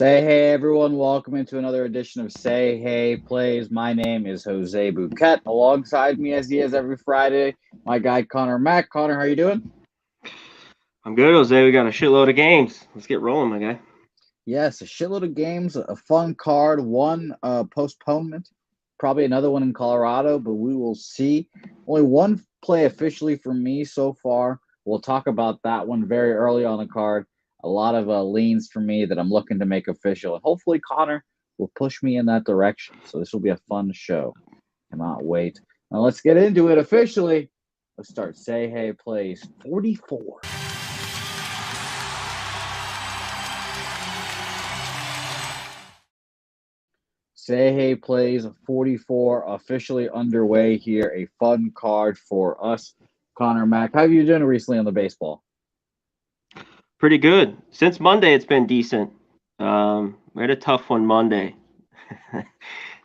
Say hey everyone, welcome into another edition of Say Hey Plays. My name is Jose Bouquett. Alongside me as he is every Friday, my guy Connor Mack. Connor, how you doing? I'm good, Jose. We got a shitload of games. Let's get rolling, my guy. Yes, a shitload of games, a fun card, one postponement, probably another one in Colorado, but we will see. Only one play officially for me so far. We'll talk about that one very early on the card. A lot of leans for me that I'm looking to make official. And hopefully Connor will push me in that direction. So this will be a fun show. Cannot wait. Now let's get into it officially. Let's start Say Hey Plays 44. Say Hey Plays 44 officially underway here. A fun card for us. Connor Mack, how have you doing recently on the baseball? Pretty good. Since Monday, it's been decent. We had a tough one Monday.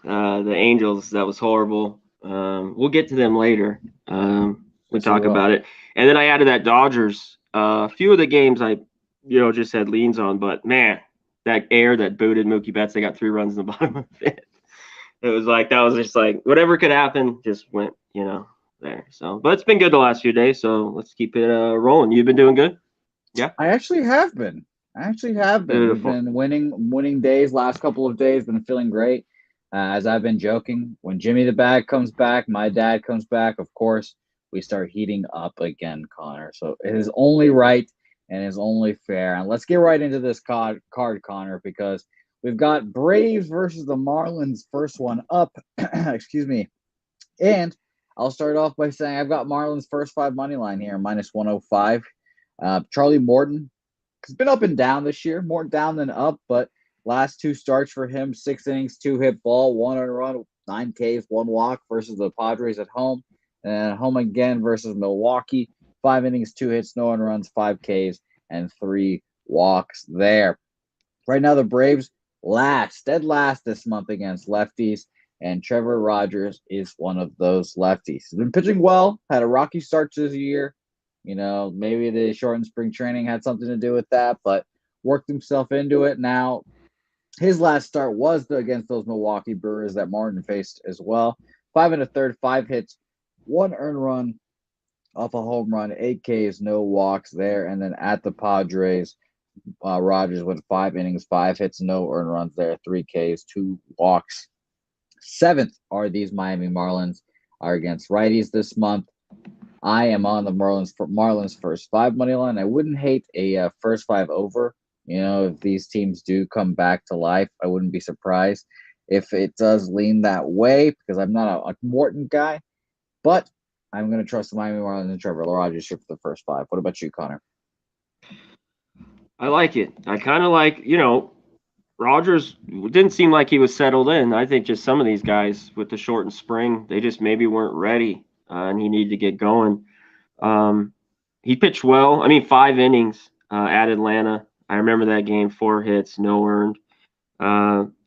The Angels, that was horrible. We'll get to them later. We talk about it. And then I added that Dodgers. A few of the games I, just had leans on, but man, that air that booted Mookie Betts, they got 3 runs in the bottom of it. It was like that was just like whatever could happen just went, there. So, but it's been good the last few days, so let's keep it rolling. You've been doing good? Yeah. I actually have been. Beautiful. We've been winning days. Last couple of days, been feeling great. As I've been joking, when Jimmy the Bag comes back, my dad comes back. Of course, we start heating up again, Connor. So it is only right and is only fair. And let's get right into this card, Connor, because we've got Braves versus the Marlins. First one up. Excuse me. And I'll start off by saying I've got Marlins first 5 money line here, minus 105. Charlie Morton has been up and down this year, more down than up, but last 2 starts for him, 6 innings, 2 hit ball, 1 earned run, 9 Ks, 1 walk versus the Padres at home, and at home again versus Milwaukee, 5 innings, 2 hits, no earned runs, 5 Ks, and 3 walks there. Right now, the Braves dead last this month against lefties, and Trevor Rogers is one of those lefties. He's been pitching well, had a rocky start to the year. Maybe the shortened spring training had something to do with that, but worked himself into it. Now, his last start was against those Milwaukee Brewers that Martin faced as well. 5 1/3, 5 hits, 1 earned run off a home run, 8 Ks, no walks there. And then at the Padres, Rogers went 5 innings, 5 hits, no earned runs there, 3 Ks, 2 walks. 7th are these Miami Marlins, are against righties this month. I am on the Marlins first 5 money line. I wouldn't hate a first 5 over. If these teams do come back to life, I wouldn't be surprised if it does lean that way because I'm not a Morton guy. But I'm going to trust the Miami Marlins and Trevor Rogers here for the first 5. What about you, Connor? I like it. I kind of like, Rogers didn't seem like he was settled in. I think just some of these guys with the shortened spring, they just maybe weren't ready, and he needed to get going. He pitched well. 5 innings at Atlanta. I remember that game, 4 hits, no earned.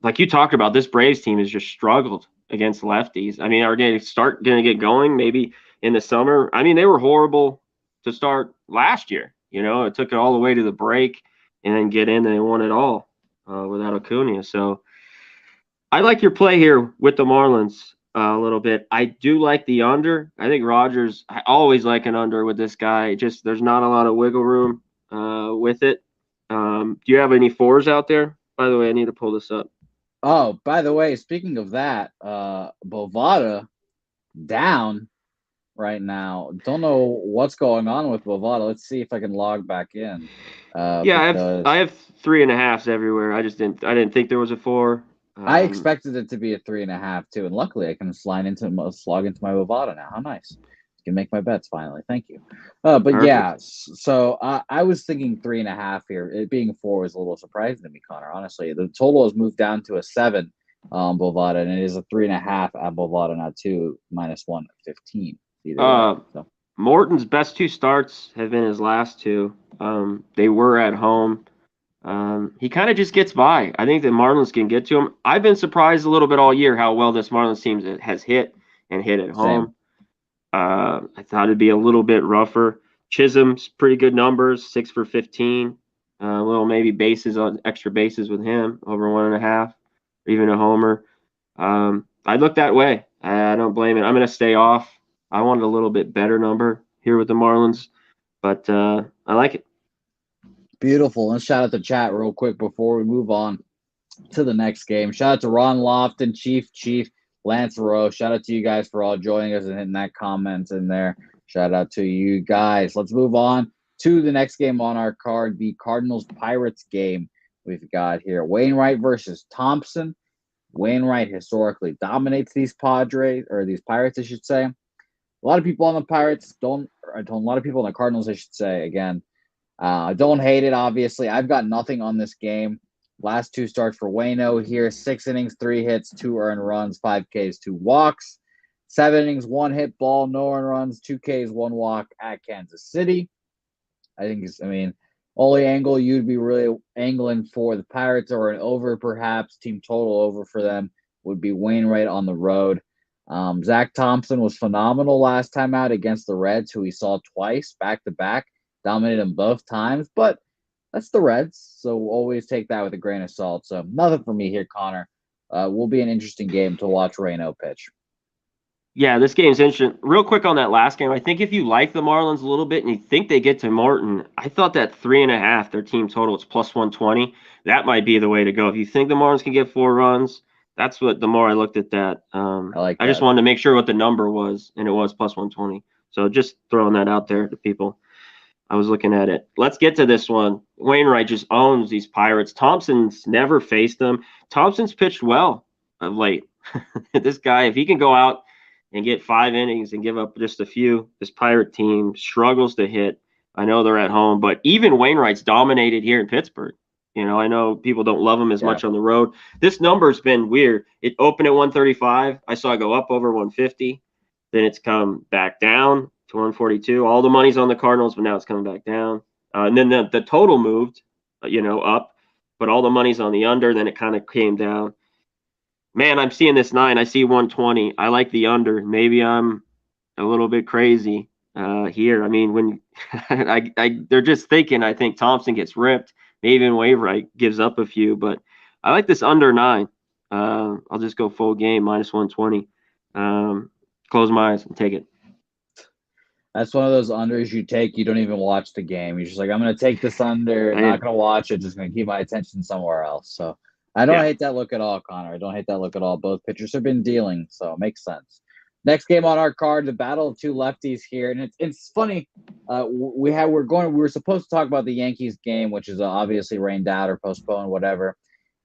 Like you talked about, this Braves team has just struggled against lefties. Are they going to get going maybe in the summer? They were horrible to start last year. It took it all the way to the break and then get in and they won it all without Acuna. So I like your play here with the Marlins a little bit. I do like the under. I think Rogers, I always like an under with this guy. Just there's not a lot of wiggle room with it. Do you have any 4s out there? By the way, I need to pull this up. Oh, by the way, speaking of that, Bovada down right now. Don't know what's going on with Bovada. Let's see if I can log back in. I have 3.5s everywhere. I didn't think there was a 4. I expected it to be a 3.5 too, and luckily I can log into my Bovada now. How nice! I can make my bets finally. Thank you. But perfect. Yeah, so I was thinking 3.5 here. It being 4 was a little surprising to me, Connor. Honestly, the total has moved down to a 7 Bovada, and it is a 3.5 at Bovada now too, minus 115. Morton's best 2 starts have been his last 2. They were at home. He kind of just gets by. I think the Marlins can get to him. I've been surprised a little bit all year how well this Marlins team has hit at home. I thought it'd be a little bit rougher. Chisholm's pretty good numbers, 6 for 15. A little maybe bases on extra bases with him over 1.5, or even a homer. I look that way. I don't blame it. I'm going to stay off. I wanted a little bit better number here with the Marlins, but I like it. Beautiful. Let's shout out the chat real quick before we move on to the next game. Shout out to Ron Lofton, Chief, Lance Rowe. Shout out to you guys for all joining us and hitting that comment in there. Shout out to you guys. Let's move on to the next game on our card, the Cardinals Pirates game we've got here. Wainwright versus Thompson. Wainwright historically dominates these Padres, or these Pirates, I should say. A lot of people on the Pirates don't, or a lot of people on the Cardinals, I should say, again, don't hate it, obviously. I've got nothing on this game. Last 2 starts for Waino here. 6 innings, 3 hits, 2 earned runs, 5 Ks, 2 walks. 7 innings, 1 hit ball, no earned runs, 2 Ks, 1 walk at Kansas City. Only angle you'd be really angling for the Pirates or an over, perhaps, team total over for them would be Wainwright on the road. Zach Thompson was phenomenal last time out against the Reds, who we saw twice back-to-back, dominated them both times, but that's the Reds, so we'll always take that with a grain of salt. So nothing for me here, Connor. Will be an interesting game to watch Reno pitch. Yeah, this game's interesting. Real quick on that last game, I think if you like the Marlins a little bit and you think they get to Morton, I thought that 3.5, their team total, it's plus 120. That might be the way to go. If you think the Marlins can get 4 runs, that's what. The more I looked at that, I just wanted to make sure what the number was, and it was plus 120. So just throwing that out there to people. I was looking at it. Let's get to this one. Wainwright just owns these Pirates. Thompson's never faced them. Thompson's pitched well of late. This guy, if he can go out and get 5 innings and give up just a few, this Pirate team struggles to hit. I know they're at home, but even Wainwright's dominated here in Pittsburgh. I know people don't love him as much on the road. This number's been weird. It opened at 135. I saw it go up over 150. Then it's come back down to 142. All the money's on the Cardinals, but now it's coming back down. And then the total moved, up, but all the money's on the under. Then it kind of came down. Man, I'm seeing this 9. I see 120. I like the under. Maybe I'm a little bit crazy here. I mean, when they're just thinking, I think Thompson gets ripped. Maybe even Wainwright gives up a few, but I like this under 9. I'll just go full game minus 120. Close my eyes and take it. That's one of those unders you take. You don't even watch the game. You're just like, I'm going to take this under. Not going to watch it. Just going to keep my attention somewhere else. So I don't hate that look at all, Connor. I don't hate that look at all. Both pitchers have been dealing, so it makes sense. Next game on our card, the battle of 2 lefties here, and it's funny. We were supposed to talk about the Yankees game, which is obviously rained out or postponed, whatever,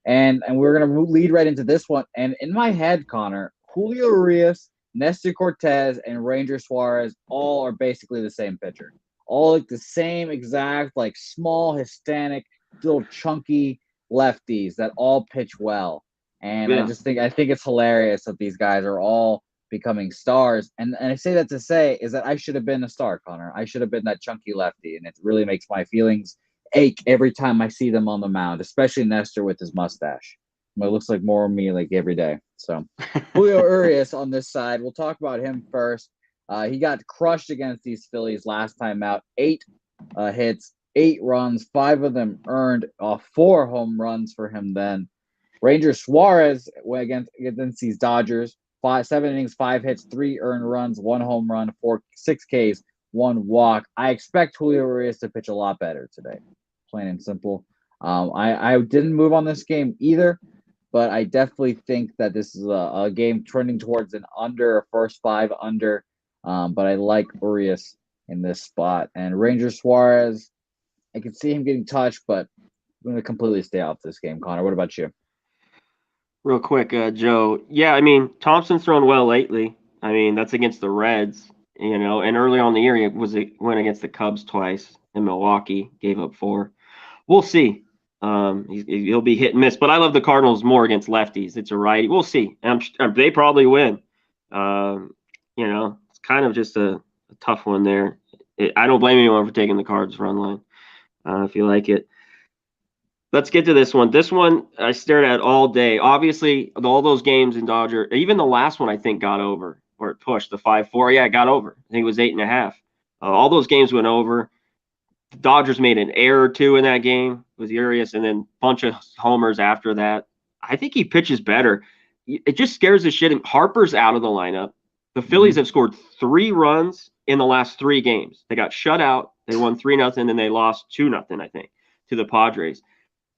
and we're gonna lead right into this one. And in my head, Connor, Julio Urias, Nestor Cortez, and Ranger Suarez all are basically the same pitcher, all like the same exact like small, Hispanic, little chunky lefties that all pitch well. And I think it's hilarious that these guys are all becoming stars. And I say that to say is that I should have been a star, Connor. I should have been that chunky lefty. And it really makes my feelings ache every time I see them on the mound, especially Nestor with his mustache. It looks like more of me like every day. So Julio Urias on this side, we'll talk about him first. He got crushed against these Phillies last time out. 8 hits, 8 runs, 5 of them earned, 4 home runs for him then. Ranger Suarez against these Dodgers, 7 innings, 5 hits, 3 earned runs, 1 home run, 6 Ks, 1 walk. I expect Julio Urias to pitch a lot better today, plain and simple. I didn't move on this game either, but I definitely think that this is a game trending towards an under, a first 5 under. But I like Urias in this spot. And Ranger Suarez, I can see him getting touched, but I'm going to completely stay off this game. Connor, what about you? Real quick, Joe. Yeah, I mean, Thompson's thrown well lately. I mean, that's against the Reds, and early on in the year, he went against the Cubs twice in Milwaukee, gave up 4. We'll see. He'll be hit and miss, but I love the Cardinals more against lefties. It's a righty. We'll see. They probably win. It's kind of just a tough one there. I don't blame anyone for taking the Cards run line if you like it. Let's get to this one. This one I stared at all day. Obviously, all those games in Dodger, even the last one I think got over, or it pushed the 5-4. Yeah, it got over. I think it was 8.5. All those games went over. Dodgers made an error or two in that game with Urias, and then a bunch of homers after that. I think he pitches better. It just scares the shit. Harper's out of the lineup. The Phillies have scored 3 runs in the last 3 games. They got shut out. They won 3-0, and they lost 2-0, I think, to the Padres.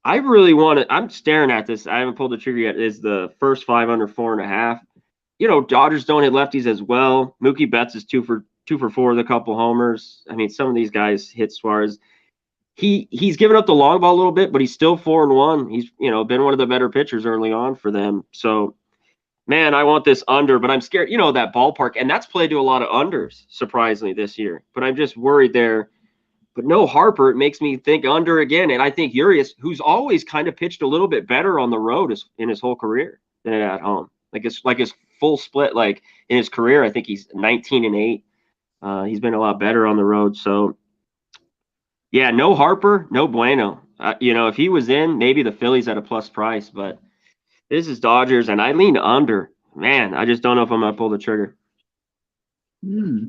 I really want to. I'm staring at this. I haven't pulled the trigger yet. Is the first 5 under 4.5? Dodgers don't hit lefties as well. Mookie Betts is 2 for 4 with a couple homers. I mean, some of these guys hit Suarez. He's given up the long ball a little bit, but he's still 4-1. He's been one of the better pitchers early on for them. So, man, I want this under, but I'm scared. That ballpark, and that's played to a lot of unders surprisingly this year. But I'm just worried there. But no Harper, it makes me think under again. And I think Urias, who's always kind of pitched a little bit better on the road in his whole career than at home. Like his full split, like in his career, I think he's 19-8. He's been a lot better on the road. So, yeah, no Harper, no bueno. If he was in, maybe the Phillies at a plus price. But this is Dodgers, and I lean under. Man, I just don't know if I'm going to pull the trigger.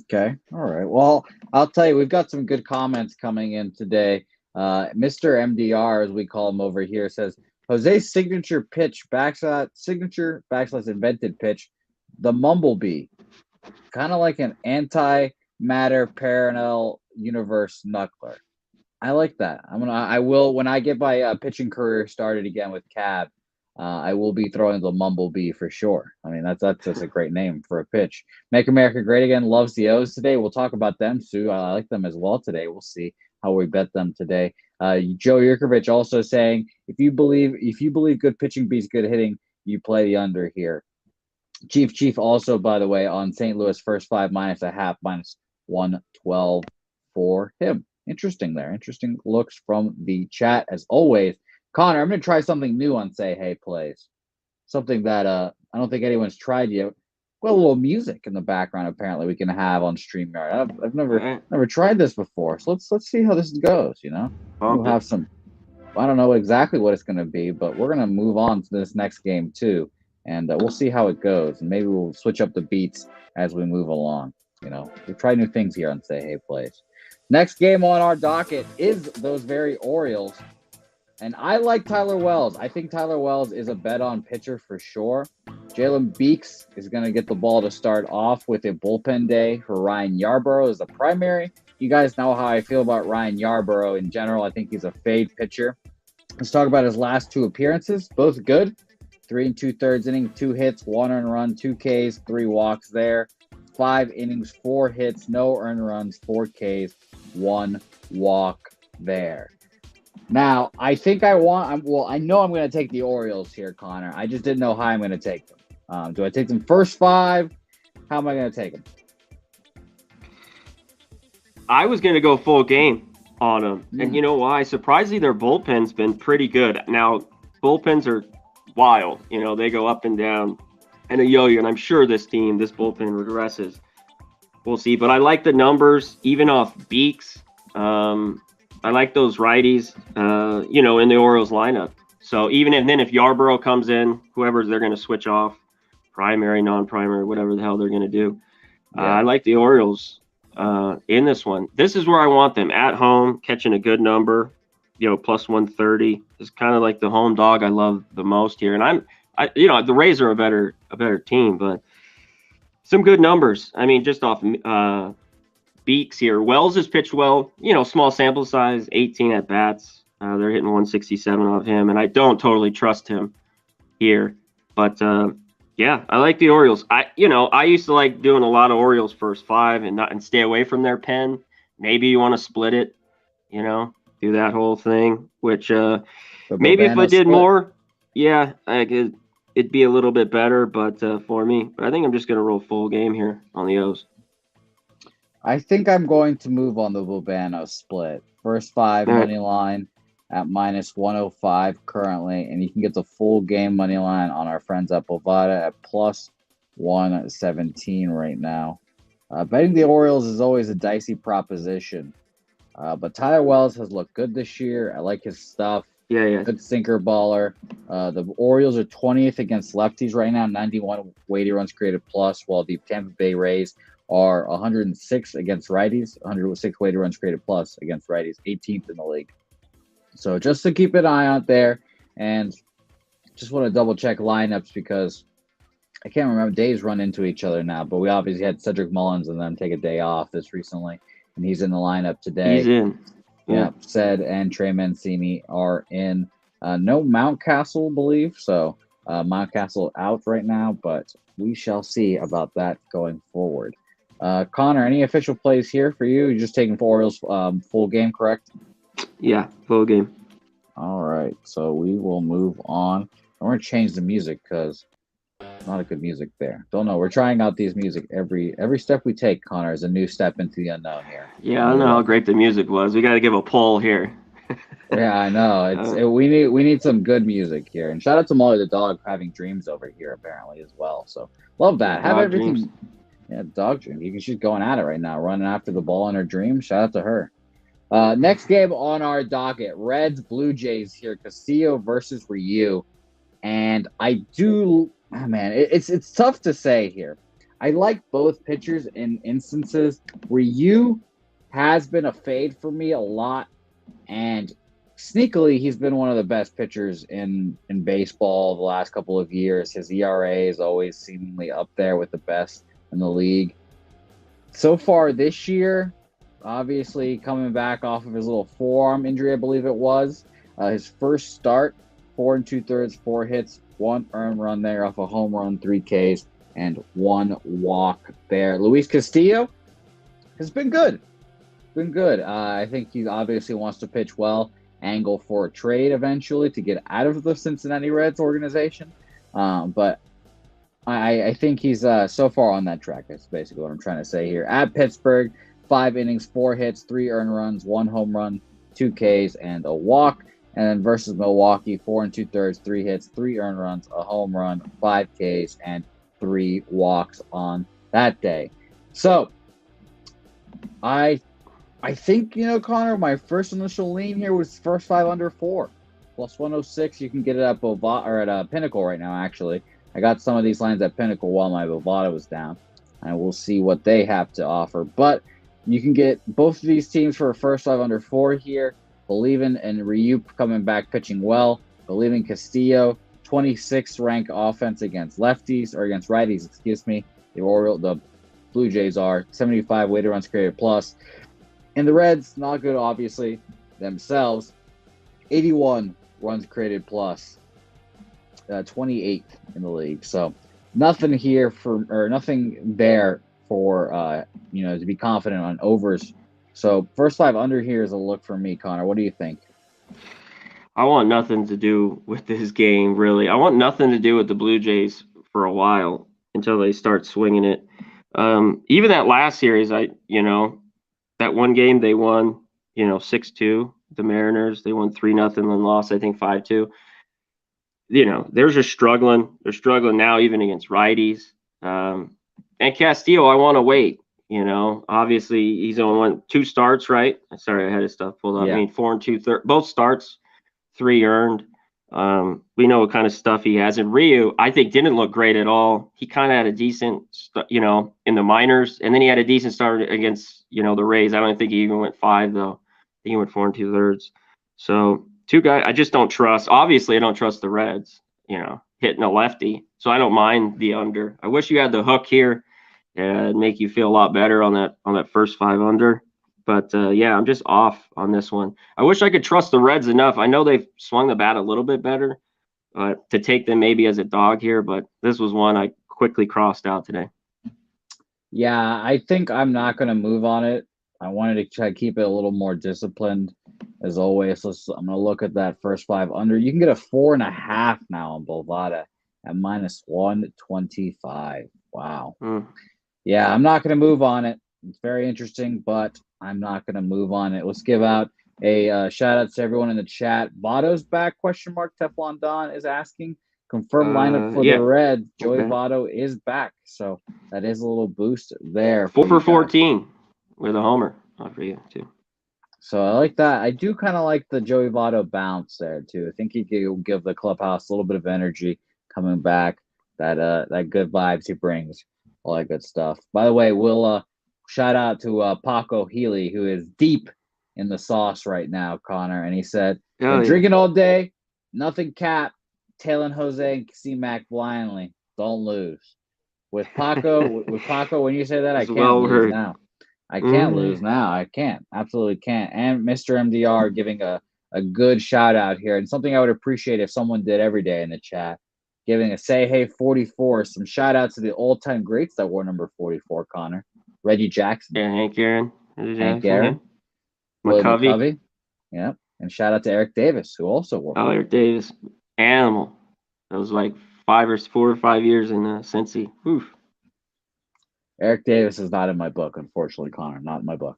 Okay. All right. Well, I'll tell you, we've got some good comments coming in today. Mr. MDR, as we call him over here, says Jose's signature pitch, signature / invented pitch, the Mumblebee, kind of like an anti-matter parallel universe knuckler. I like that. I will when I get my pitching career started again with Cab. I will be throwing the Mumblebee for sure. I mean, that's just a great name for a pitch. Make America Great Again loves the O's today. We'll talk about them, Sue. I like them as well today. We'll see how we bet them today. Joe Yurkovich also saying, if you believe good pitching beats good hitting, you play the under here. Chief also, by the way, on St. Louis first 5 -0.5 -112 for him. Interesting there. Interesting looks from the chat as always. Connor, I'm going to try something new on Say Hey Plays. Something that I don't think anyone's tried yet. Well, a little music in the background apparently we can have on StreamYard. I've never tried this before, so let's see how this goes. We'll have some. I don't know exactly what it's going to be, but we're going to move on to this next game too, and we'll see how it goes. And maybe we'll switch up the beats as we move along. We try new things here on Say Hey Plays. Next game on our docket is those very Orioles. And I like Tyler Wells. I think Tyler Wells is a bet-on pitcher for sure. Jalen Beeks is going to get the ball to start off with a bullpen day for Ryan Yarbrough as the primary. You guys know how I feel about Ryan Yarbrough in general. I think he's a fade pitcher. Let's talk about his last 2 appearances. Both good. 3 2/3 innings, 2 hits, 1 earned run, 2 Ks, 3 walks there. 5 innings, 4 hits, no earned runs, 4 Ks, 1 walk there. Now, I think I know I'm going to take the Orioles here, Connor. I just didn't know how I'm going to take them. Do I take them first 5? How am I going to take them? I was going to go full game on them. And you know why? Surprisingly, their bullpen's been pretty good. Now, bullpens are wild. They go up and down and a yo-yo. And I'm sure this bullpen regresses. We'll see. But I like the numbers, even off Beeks. I like those righties, in the Orioles lineup. So even if Yarbrough comes in, whoever they're going to switch off, primary, non-primary, whatever the hell they're going to do. Yeah. I like the Orioles in this one. This is where I want them at home, catching a good number, plus 130. It's kind of like the home dog I love the most here. And the Rays are a better team, but some good numbers. I mean, just off Beeks here. Wells has pitched well, small sample size, 18 at bats. They're hitting 167 off him, and I don't totally trust him here. But yeah, I like the Orioles. I used to like doing a lot of Orioles first 5 and stay away from their pen. Maybe you want to split it, do that whole thing. Which maybe if I did more, yeah, it'd be a little bit better. But for me, I think I'm just gonna roll full game here on the O's. I think I'm going to move on the Bobano split. First 5 money line at -105 currently, and you can get the full game money line on our friends at Bovada at plus 117 right now. Betting the Orioles is always a dicey proposition, but Tyler Wells has looked good this year. I like his stuff. Yeah. Good sinker baller. The Orioles are 20th against lefties right now, 91 weighted runs created plus, while the Tampa Bay Rays are 106 against righties, 106 weighted runs created plus against righties, 18th in the league. So just to keep an eye out there, and just want to double check lineups because I can't remember. Days run into each other now, but we obviously had Cedric Mullins and then take a day off this recently, and he's in the lineup He's today. in. Yeah, Ced and Trey Mancini are in. No Mountcastle, believe so. Mountcastle out right now, but we shall see about that going forward. Connor, any official plays here for you? You're just taking for Orioles full game, correct? Yeah, full game. All right, so we will move on. We're gonna change the music because not a good music there. Don't know. We're trying out these music every step we take. Connor is a new step into the unknown here. Yeah, I don't know how great the music was. We got to give a poll here. Yeah, I know. We need some good music here. And shout out to Molly the dog having dreams over here apparently as well. So love that. Have everything. Dreams. Yeah, dog dream. She's going at it right now, running after the ball in her dream. Shout out to her. Next game on our docket: Reds Blue Jays here. Castillo versus Ryu. And I do. Oh man, it's tough to say here. I like both pitchers in instances. Ryu has been a fade for me a lot, and sneakily he's been one of the best pitchers in baseball the last couple of years. His ERA is always seemingly up there with the best in the league. So far this year, obviously coming back off of his little forearm injury, I believe it was. His first start, 4 2/3, 4 hits, 1 earned run there off a home run, 3 Ks, and 1 walk there. Luis Castillo has been good. I think he obviously wants to pitch well, angle for a trade eventually to get out of the Cincinnati Reds organization. But I think he's so far on that track. That's basically what I'm trying to say here. At Pittsburgh, 5 innings, 4 hits, 3 earned runs, 1 home run, 2 Ks, and a walk. And then versus Milwaukee, 4 2/3, 3 hits, 3 earned runs, a home run, 5 Ks, and 3 walks on that day. So I think, Connor, my first initial lean here was first 5 under 4. Plus 106. You can get it at Bovada or at Pinnacle right now, actually. I got some of these lines at Pinnacle while my Bovada was down. And we'll see what they have to offer. But you can get both of these teams for a first 5 under 4 here. Believing in Ryu coming back pitching well. Believing Castillo, 26th ranked offense against lefties, or against righties, excuse me. The Blue Jays are 75 weighted runs created plus. And the Reds, not good, obviously, themselves. 81 runs created plus, 28th in the league. So nothing there for to be confident on overs. So first 5 under here is a look for me, Connor. What do you think? I want nothing to do with this game, really. I want nothing to do with the Blue Jays for a while until they start swinging it. Even that last series, that one game they won, 6-2. The Mariners, they won 3-0, then lost, I think, 5-2. They're just struggling. They're struggling now, even against righties. And Castillo, I want to wait. Obviously he's only won 2 starts, right? Sorry, I had his stuff pulled up. Yeah. 4 2/3, both starts, 3 earned. We know what kind of stuff he has. And Ryu, I think, didn't look great at all. He kind of had a decent, in the minors, and then he had a decent start against, the Rays. I don't think he even went 5 though. I think he went 4 2/3. So 2 guys I just don't trust. Obviously, I don't trust the Reds. Hitting a lefty, so I don't mind the under. I wish you had the hook here. It'd make you feel a lot better on that first 5 under. But I'm just off on this one. I wish I could trust the Reds enough. I know they've swung the bat a little bit better to take them maybe as a dog here, but this was one I quickly crossed out today. Yeah, I think I'm not going to move on it. I wanted to try to keep it a little more disciplined, as always. I'm going to look at that first 5 under. You can get a 4.5 now on Bovada at minus 125. Wow. Yeah, I'm not going to move on it. It's very interesting, but I'm not going to move on it. Let's give out a shout out to everyone in the chat. Votto's back? ? Teflon Don is asking. Confirmed lineup for the Reds. Joey Votto is back, so that is a little boost there. 4 for 14 with a homer. Not for you too. So I like that. I do kind of like the Joey Votto bounce there too. I think he could give the clubhouse a little bit of energy coming back. That good vibes he brings all that good stuff. By the way, we'll shout out to Paco Healy, who is deep in the sauce right now, Connor. And he said, Oh been yeah. drinking all day, nothing cap, tailing Jose and C-Mac blindly. Don't lose. With Paco, when you say that, I It's can't well lose heard. now. I can't lose Mm. now. I can't. Absolutely can't. And Mr. MDR giving a good shout out here, and something I would appreciate if someone did every day in the chat, giving a say hey 44, some shout out to the all-time greats that wore number 44, Connor. Reggie Jackson, Yeah, Hank Aaron, Eddie Hank Jackson, yeah. Aaron, Willie McCovey, McCovey. Yep. And shout out to Eric Davis, who also wore Tyler 44. Davis, Animal. That was like 4 or 5 years in Cincy. Oof. Eric Davis is not in my book, unfortunately, Connor. Not in my book.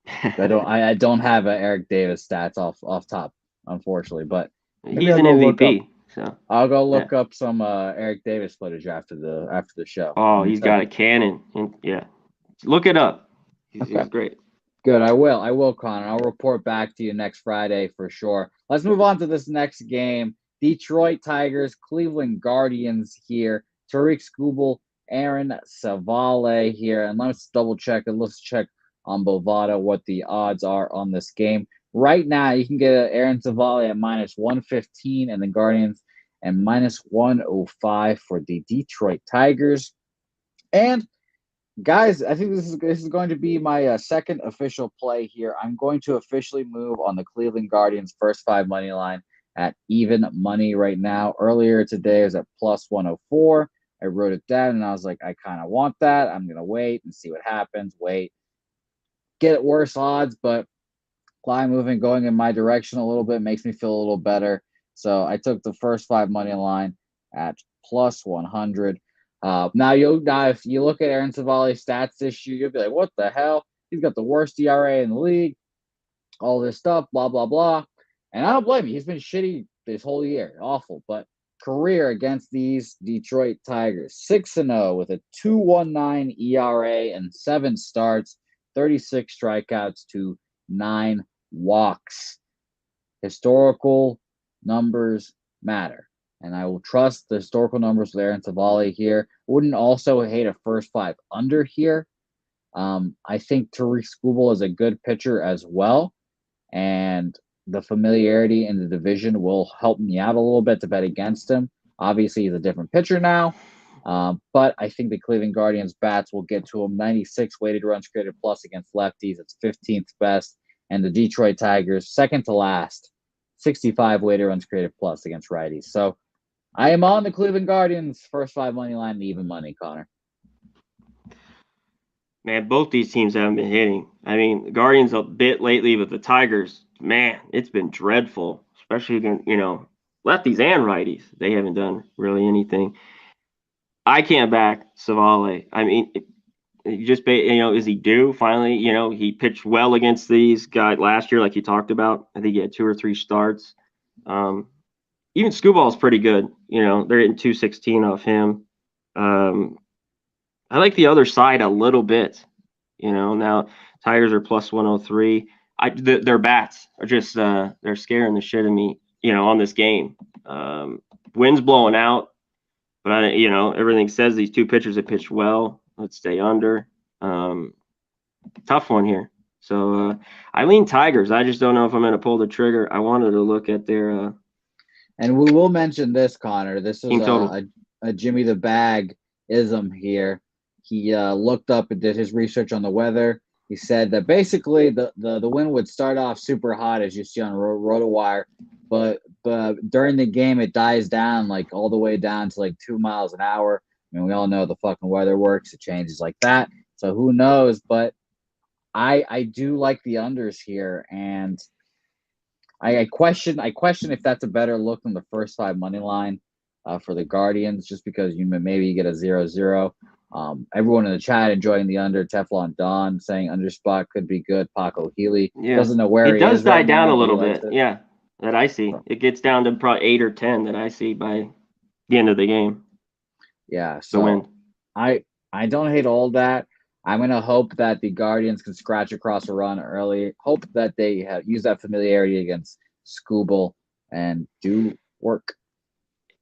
I don't have a Eric Davis stats off top, unfortunately. But maybe He's I'll an go look up. MVP. So I'll go yeah. look up some Eric Davis footage after the show. Oh, Let me he's tell got you. a cannon. And yeah. Look it up. Okay. He's great. Good. I will, Connor. I'll report back to you next Friday for sure. Let's move on to this next game. Detroit Tigers, Cleveland Guardians here. Tariq Skubal, Aaron Savale here. And let's double check and let's check on Bovada what the odds are on this game. Right now, you can get Aaron Savale at minus 115 and the Guardians and minus 105 for the Detroit Tigers. And guys, I think this is going to be my second official play here. I'm going to officially move on the Cleveland Guardians first five money line at even money right now. Earlier today, it was at plus 104. I wrote it down and I was like, I kind of want that. I'm going to wait and see what happens. Wait, get worse odds, but line moving going in my direction a little bit makes me feel a little better. So I took the first five money line at plus 100. Now if you look at Aaron Savali's stats this year, you'll be like, what the hell? He's got the worst ERA in the league, all this stuff, blah, blah, blah. And I don't blame you. He's been shitty this whole year. Awful. But career against these Detroit Tigers, 6-0 with a 2.19 ERA and 7 starts, 36 strikeouts to 9 walks. Historical numbers matter. And I will trust the historical numbers with Aaron Savali here. Wouldn't also hate a first five under here. I think Tariq Skubal is a good pitcher as well. And the familiarity in the division will help me out a little bit to bet against him. Obviously, he's a different pitcher now. But I think the Cleveland Guardians bats will get to him. 96 weighted runs created plus against lefties. It's 15th best. And the Detroit Tigers, second to last, 65 weighted runs created plus against righties. So I am on the Cleveland Guardians first five money line and even money, Connor. Man, both these teams haven't been hitting. I mean, the Guardians a bit lately, but the Tigers, man, it's been dreadful, especially against, lefties and righties. They haven't done really anything. I can't back Savale. I mean, is he due? Finally, he pitched well against these guys last year, like you talked about. I think he had 2 or 3 starts. Even Scooball's pretty good. They're hitting 216 off him. I like the other side a little bit. Now Tigers are plus 103. Their bats are just they're scaring the shit of me. On this game, wind's blowing out, but everything says these two pitchers have pitched well. Let's stay under. Tough one here. So I lean Tigers. I just don't know if I'm going to pull the trigger. I wanted to look at their. And we will mention this, Connor. This is team total. a Jimmy the Bag ism here. He looked up and did his research on the weather. He said that basically the wind would start off super hot, as you see on RotoWire, but during the game it dies down like all the way down to like 2 miles an hour. I mean, we all know the fucking weather works. It changes like that. So who knows? But I do like the unders here, and I question if that's a better look than the first five money line for the Guardians, just because maybe get a 0-0. Everyone in the chat enjoying the under. Teflon Don saying under spot could be good. Paco Healy doesn't know where it does die down now, a little bit. Yeah, that I see. It gets down to probably 8 or 10 that I see by the end of the game. Yeah, so I don't hate all that. I'm going to hope that the Guardians can scratch across a run early. Hope that they use that familiarity against Skubal and do work.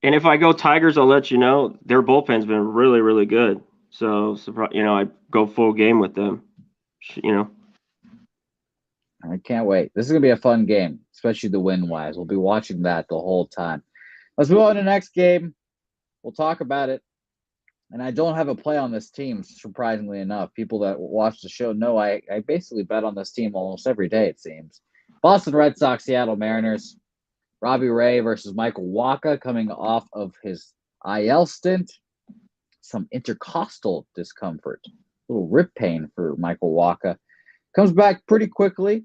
And if I go Tigers, I'll let you know their bullpen's been really, really good. So, I go full game with them. I can't wait. This is gonna be a fun game, especially the win wise. We'll be watching that the whole time. Let's move on to the next game. We'll talk about it. And I don't have a play on this team, surprisingly enough. People that watch the show know I basically bet on this team almost every day, it seems. Boston Red Sox, Seattle Mariners. Robbie Ray versus Michael Wacha coming off of his IL stint. Some intercostal discomfort. A little rib pain for Michael Wacha. Comes back pretty quickly.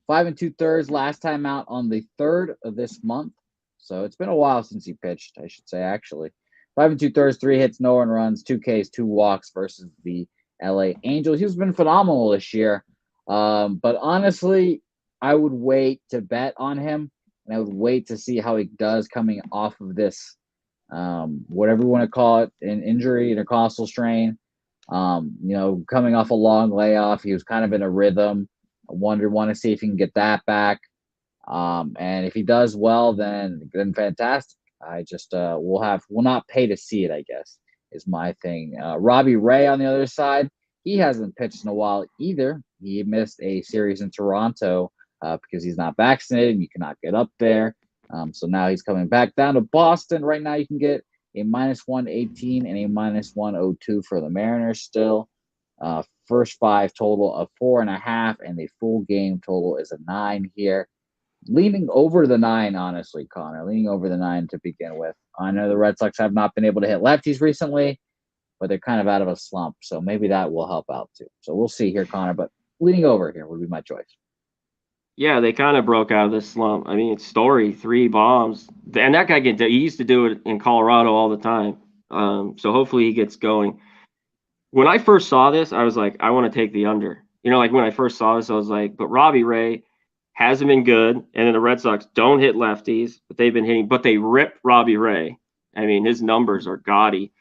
5 2/3 last time out on the 3rd of this month. So it's been a while since he pitched, I should say, actually. 5 2/3, 3 hits, no one runs, 2 Ks, 2 walks versus the LA Angels. He's been phenomenal this year. But honestly, I would wait to bet on him, and I would wait to see how he does coming off of this, whatever you want to call it, an injury, intercostal strain. Coming off a long layoff, he was kind of in a rhythm. I want to see if he can get that back. And if he does well, then fantastic. I just we'll not pay to see it, I guess, is my thing. Robbie Ray on the other side, he hasn't pitched in a while either. He missed a series in Toronto because he's not vaccinated and you cannot get up there. So now he's coming back down to Boston. Right now you can get a -118 and a -102 for the Mariners still. First 5 total of 4.5, and the full game total is a 9 here. Leaning over the 9, honestly, Connor. Leaning over the 9 to begin with. I know the Red Sox have not been able to hit lefties recently, but they're kind of out of a slump, so maybe that will help out too. So we'll see here, Connor, but leaning over here would be my choice. Yeah, they kind of broke out of this slump. I mean, it's Story, 3 bombs. And that guy he used to do it in Colorado all the time. So hopefully he gets going. When I first saw this, I was like, I want to take the under. Like when I first saw this, I was like, but Robbie Ray hasn't been good. And then the Red Sox don't hit lefties, but they've been hitting, but they rip Robbie Ray. I mean, his numbers are gaudy.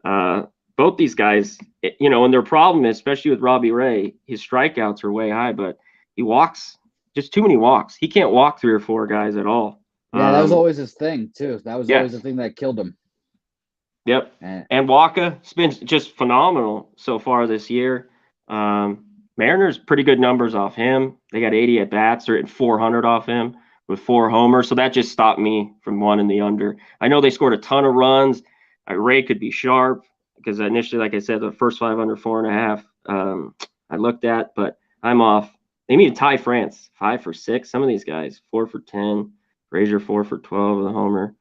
Both these guys, and their problem, especially with Robbie Ray, his strikeouts are way high, but he walks just too many walks. He can't walk 3 or 4 guys at all. Yeah, that was always his thing too. That was always Yes. the thing that killed him. Yep. And Wacha been just phenomenal so far this year. Mariners pretty good numbers off him. They got 80 at bats. They're at 400 off him with 4 homers. So that just stopped me from wanting the under. I know they scored a ton of runs. Ray could be sharp because initially, like I said, the first 5 under 4.5 I looked at, but I'm off. They need to tie France 5 for 6. Some of these guys 4 for 10. Frazier 4 for 12 with a homer.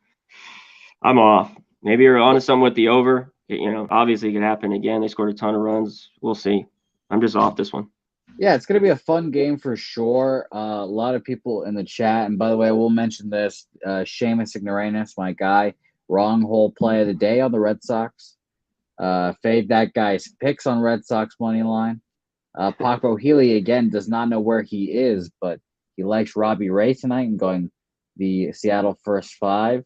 I'm off. Maybe you're onto something with the over. Obviously it could happen again. They scored a ton of runs. We'll see. I'm just off this one. Yeah, it's going to be a fun game for sure. A lot of people in the chat. And by the way, we'll mention this. Seamus Ignoramus, my guy, wrong hole play of the day on the Red Sox. Fade that guy's picks on Red Sox money line. Paco Healy, again, does not know where he is, but he likes Robbie Ray tonight and going the Seattle first 5.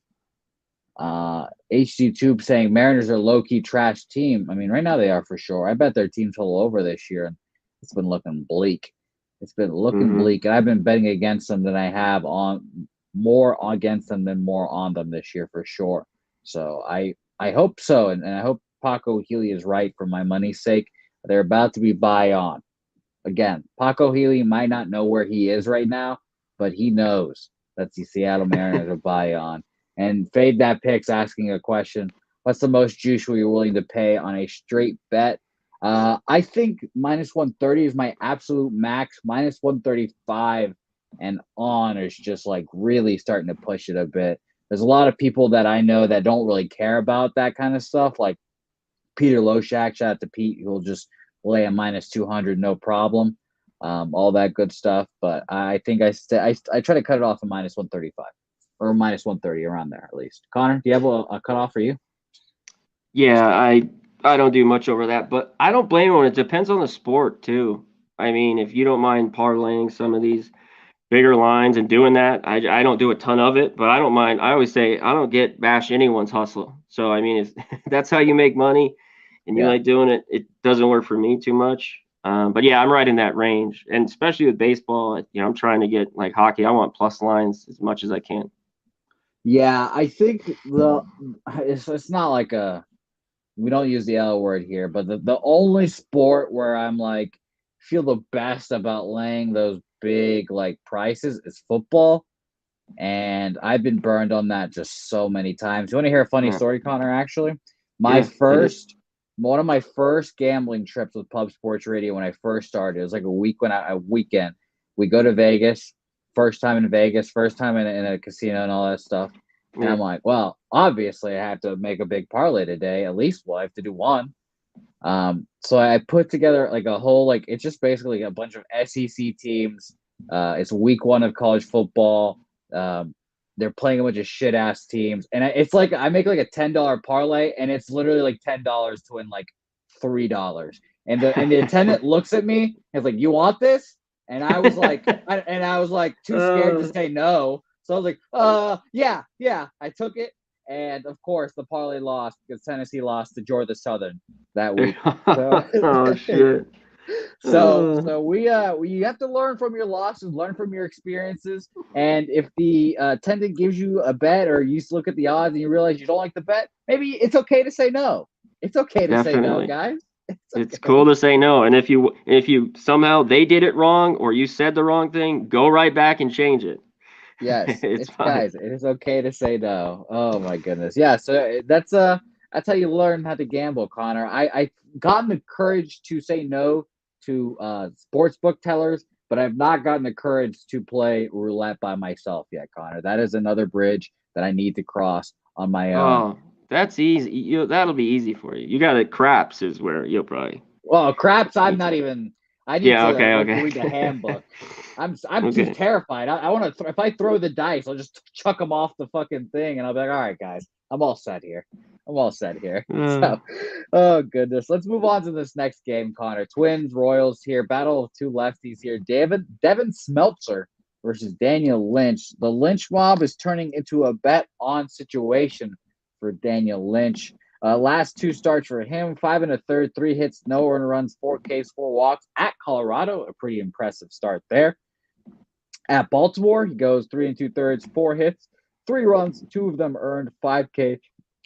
HG Tube saying Mariners are low-key trash team. I mean, right now they are for sure. I bet their team total over this year, and it's been looking bleak. It's been looking bleak, and I've been betting against them than I have on more against them than more on them this year for sure. So I hope so, and I hope Paco Healy is right for my money's sake. They're about to be buy on. Again, Paco Healy might not know where he is right now, but he knows that the Seattle Mariners are buy on. And Fade That Picks asking a question. What's the most juice you're willing to pay on a straight bet? I think -130 is my absolute max. -135 and on is just like really starting to push it a bit. There's a lot of people that I know that don't really care about that kind of stuff. Like Peter Loshak, shout out to Pete, who'll just lay a -200, no problem. All that good stuff. But I think I try to cut it off at -135 or -130 around there at least. Connor, do you have a cutoff for you? Yeah, I don't do much over that, but I don't blame him. It depends on the sport too. I mean, if you don't mind parlaying some of these bigger lines and doing that, I don't do a ton of it, but I don't mind. I always say I don't bash anyone's hustle. So I mean, if that's how you make money and you like doing it, it doesn't work for me too much. But yeah, I'm right in that range, and especially with baseball, I'm trying to get like hockey. I want plus lines as much as I can. Yeah, I think it's not like a we don't use the L word here, but the only sport where I'm like feel the best about laying those big like prices is football. And I've been burned on that just so many times. You want to hear a funny Yeah, story, Connor? Actually, my yeah, hit it. first one of my first gambling trips with Pub Sports Radio when I first started. It was like a weekend. We go to Vegas, first time in Vegas, first time in a casino and all that stuff. And Yeah. I'm like, well, obviously I have to make a big parlay today. At least well, I have to do one. So I put together like a whole like it's just basically a bunch of SEC teams. It's week one of college football. Um, they're playing a bunch of shit ass teams, and it's like I make like a $10 parlay, and it's literally like $10 to win like $3. And the attendant looks at me and is like, "You want this?" I was like too scared to say no. So I was like, yeah, yeah. I took it, and of course the parlay lost because Tennessee lost to Georgia Southern that week. So Oh shit. so we have to learn from your losses, learn from your experiences, and if the attendant gives you a bet or you look at the odds and you realize you don't like the bet, maybe it's okay to say no. It's okay to say no, Definitely. guys. It's It's okay. cool to say no. And if you somehow they did it wrong or you said the wrong thing, go right back and change it. Yes, It's it's fine. guys. It is okay to say no. Oh my goodness. Yeah. So that's how you learn how to gamble, Connor. I gotten the courage to say no to sports book tellers, but I've not gotten the courage to play roulette by myself yet, Connor. That is another bridge that I need to cross on my own. Oh, that's easy. That'll be easy for you. You got it. Craps is where you'll probably Well, craps. I'm need not to. even. I need Yeah. to Okay. like read the Okay. handbook. I'm too Okay. terrified. I want to. If I throw the dice, I'll just chuck them off the fucking thing, and I'll be like, all right, guys, I'm all set here. I'm all set here. Uh, So, oh goodness, let's move on to this next game, Connor. Twins, Royals here. Battle of two lefties here. Devin Smeltzer versus Daniel Lynch. The Lynch mob is turning into a bet on situation for Daniel Lynch. Last two starts for him, five and a third, three hits, no earned runs, four Ks, four walks at Colorado. A pretty impressive start there. At Baltimore, he goes three and two thirds, four hits, three runs, two of them earned, five Ks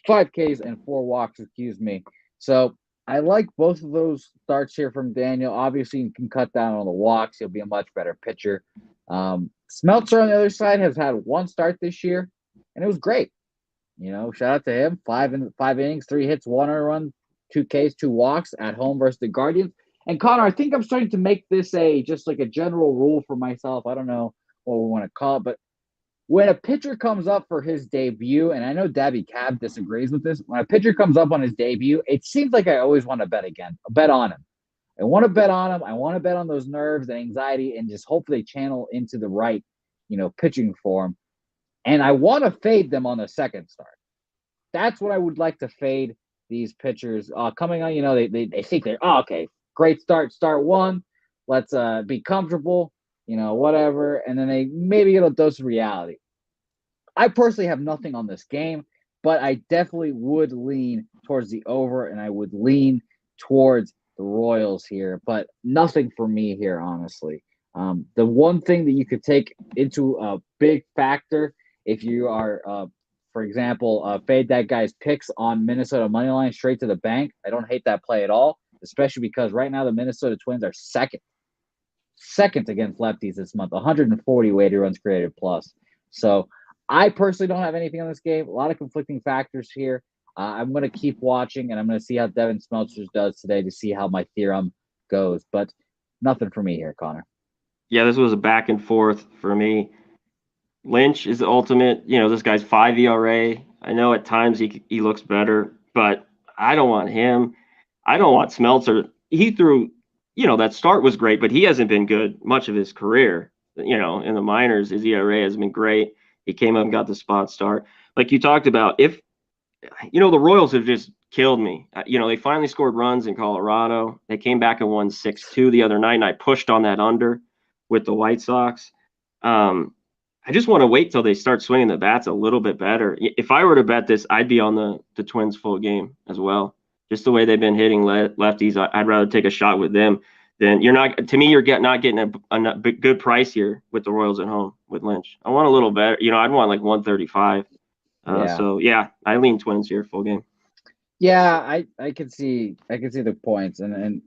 and four walks. Excuse me. So I like both of those starts here from Daniel. Obviously, you can cut down on the walks. He'll be a much better pitcher. Smeltzer on the other side has had one start this year, and it was great. Shout out to him. Five innings, three hits, one earned run, two Ks, two walks at home versus the Guardians. And Connor, I think I'm starting to make this a just like a general rule for myself. I don't know what we want to call it, but when a pitcher comes up for his debut, and I know Dabby Cab disagrees with this, when a pitcher comes up on his debut, it seems like I always want to bet on him. I want to bet on him. I want to bet on those nerves and anxiety and just hope they channel into the right, pitching form. And I want to fade them on the second start. That's what I would like to fade these pitchers coming on. They think they're okay, great start one. Let's be comfortable, whatever, and then they maybe get a dose of reality. I personally have nothing on this game, but I definitely would lean towards the over, and I would lean towards the Royals here, but nothing for me here, honestly. The one thing that you could take into a big factor if you are, for example, fade that guy's picks on Minnesota money line straight to the bank. I don't hate that play at all, especially because right now the Minnesota Twins are second against lefties this month, 140 weighted runs created plus. So I personally don't have anything on this game. A lot of conflicting factors here. I'm going to keep watching, and I'm going to see how Devin Smeltzer does today to see how my theorem goes. But nothing for me here, Connor. yeah, this was a back and forth for me. Lynch is the ultimate. This guy's 5 ERA. I know at times he looks better, but I don't want him. I don't want Smeltzer. He threw, that start was great, but he hasn't been good much of his career. In the minors, his ERA has been great. He came up and got the spot start. Like you talked about, if the Royals have just killed me. They finally scored runs in Colorado. They came back and won 6-2 the other night, and I pushed on that under with the White Sox. I just want to wait till they start swinging the bats a little bit better. If I were to bet this, I'd be on the Twins full game as well. Just the way they've been hitting lefties, I'd rather take a shot with them than you're not. To me, not getting a good price here with the Royals at home with Lynch. I want a little better. I'd want like 135. Yeah. So yeah, I lean Twins here full game. Yeah, I can see the points, and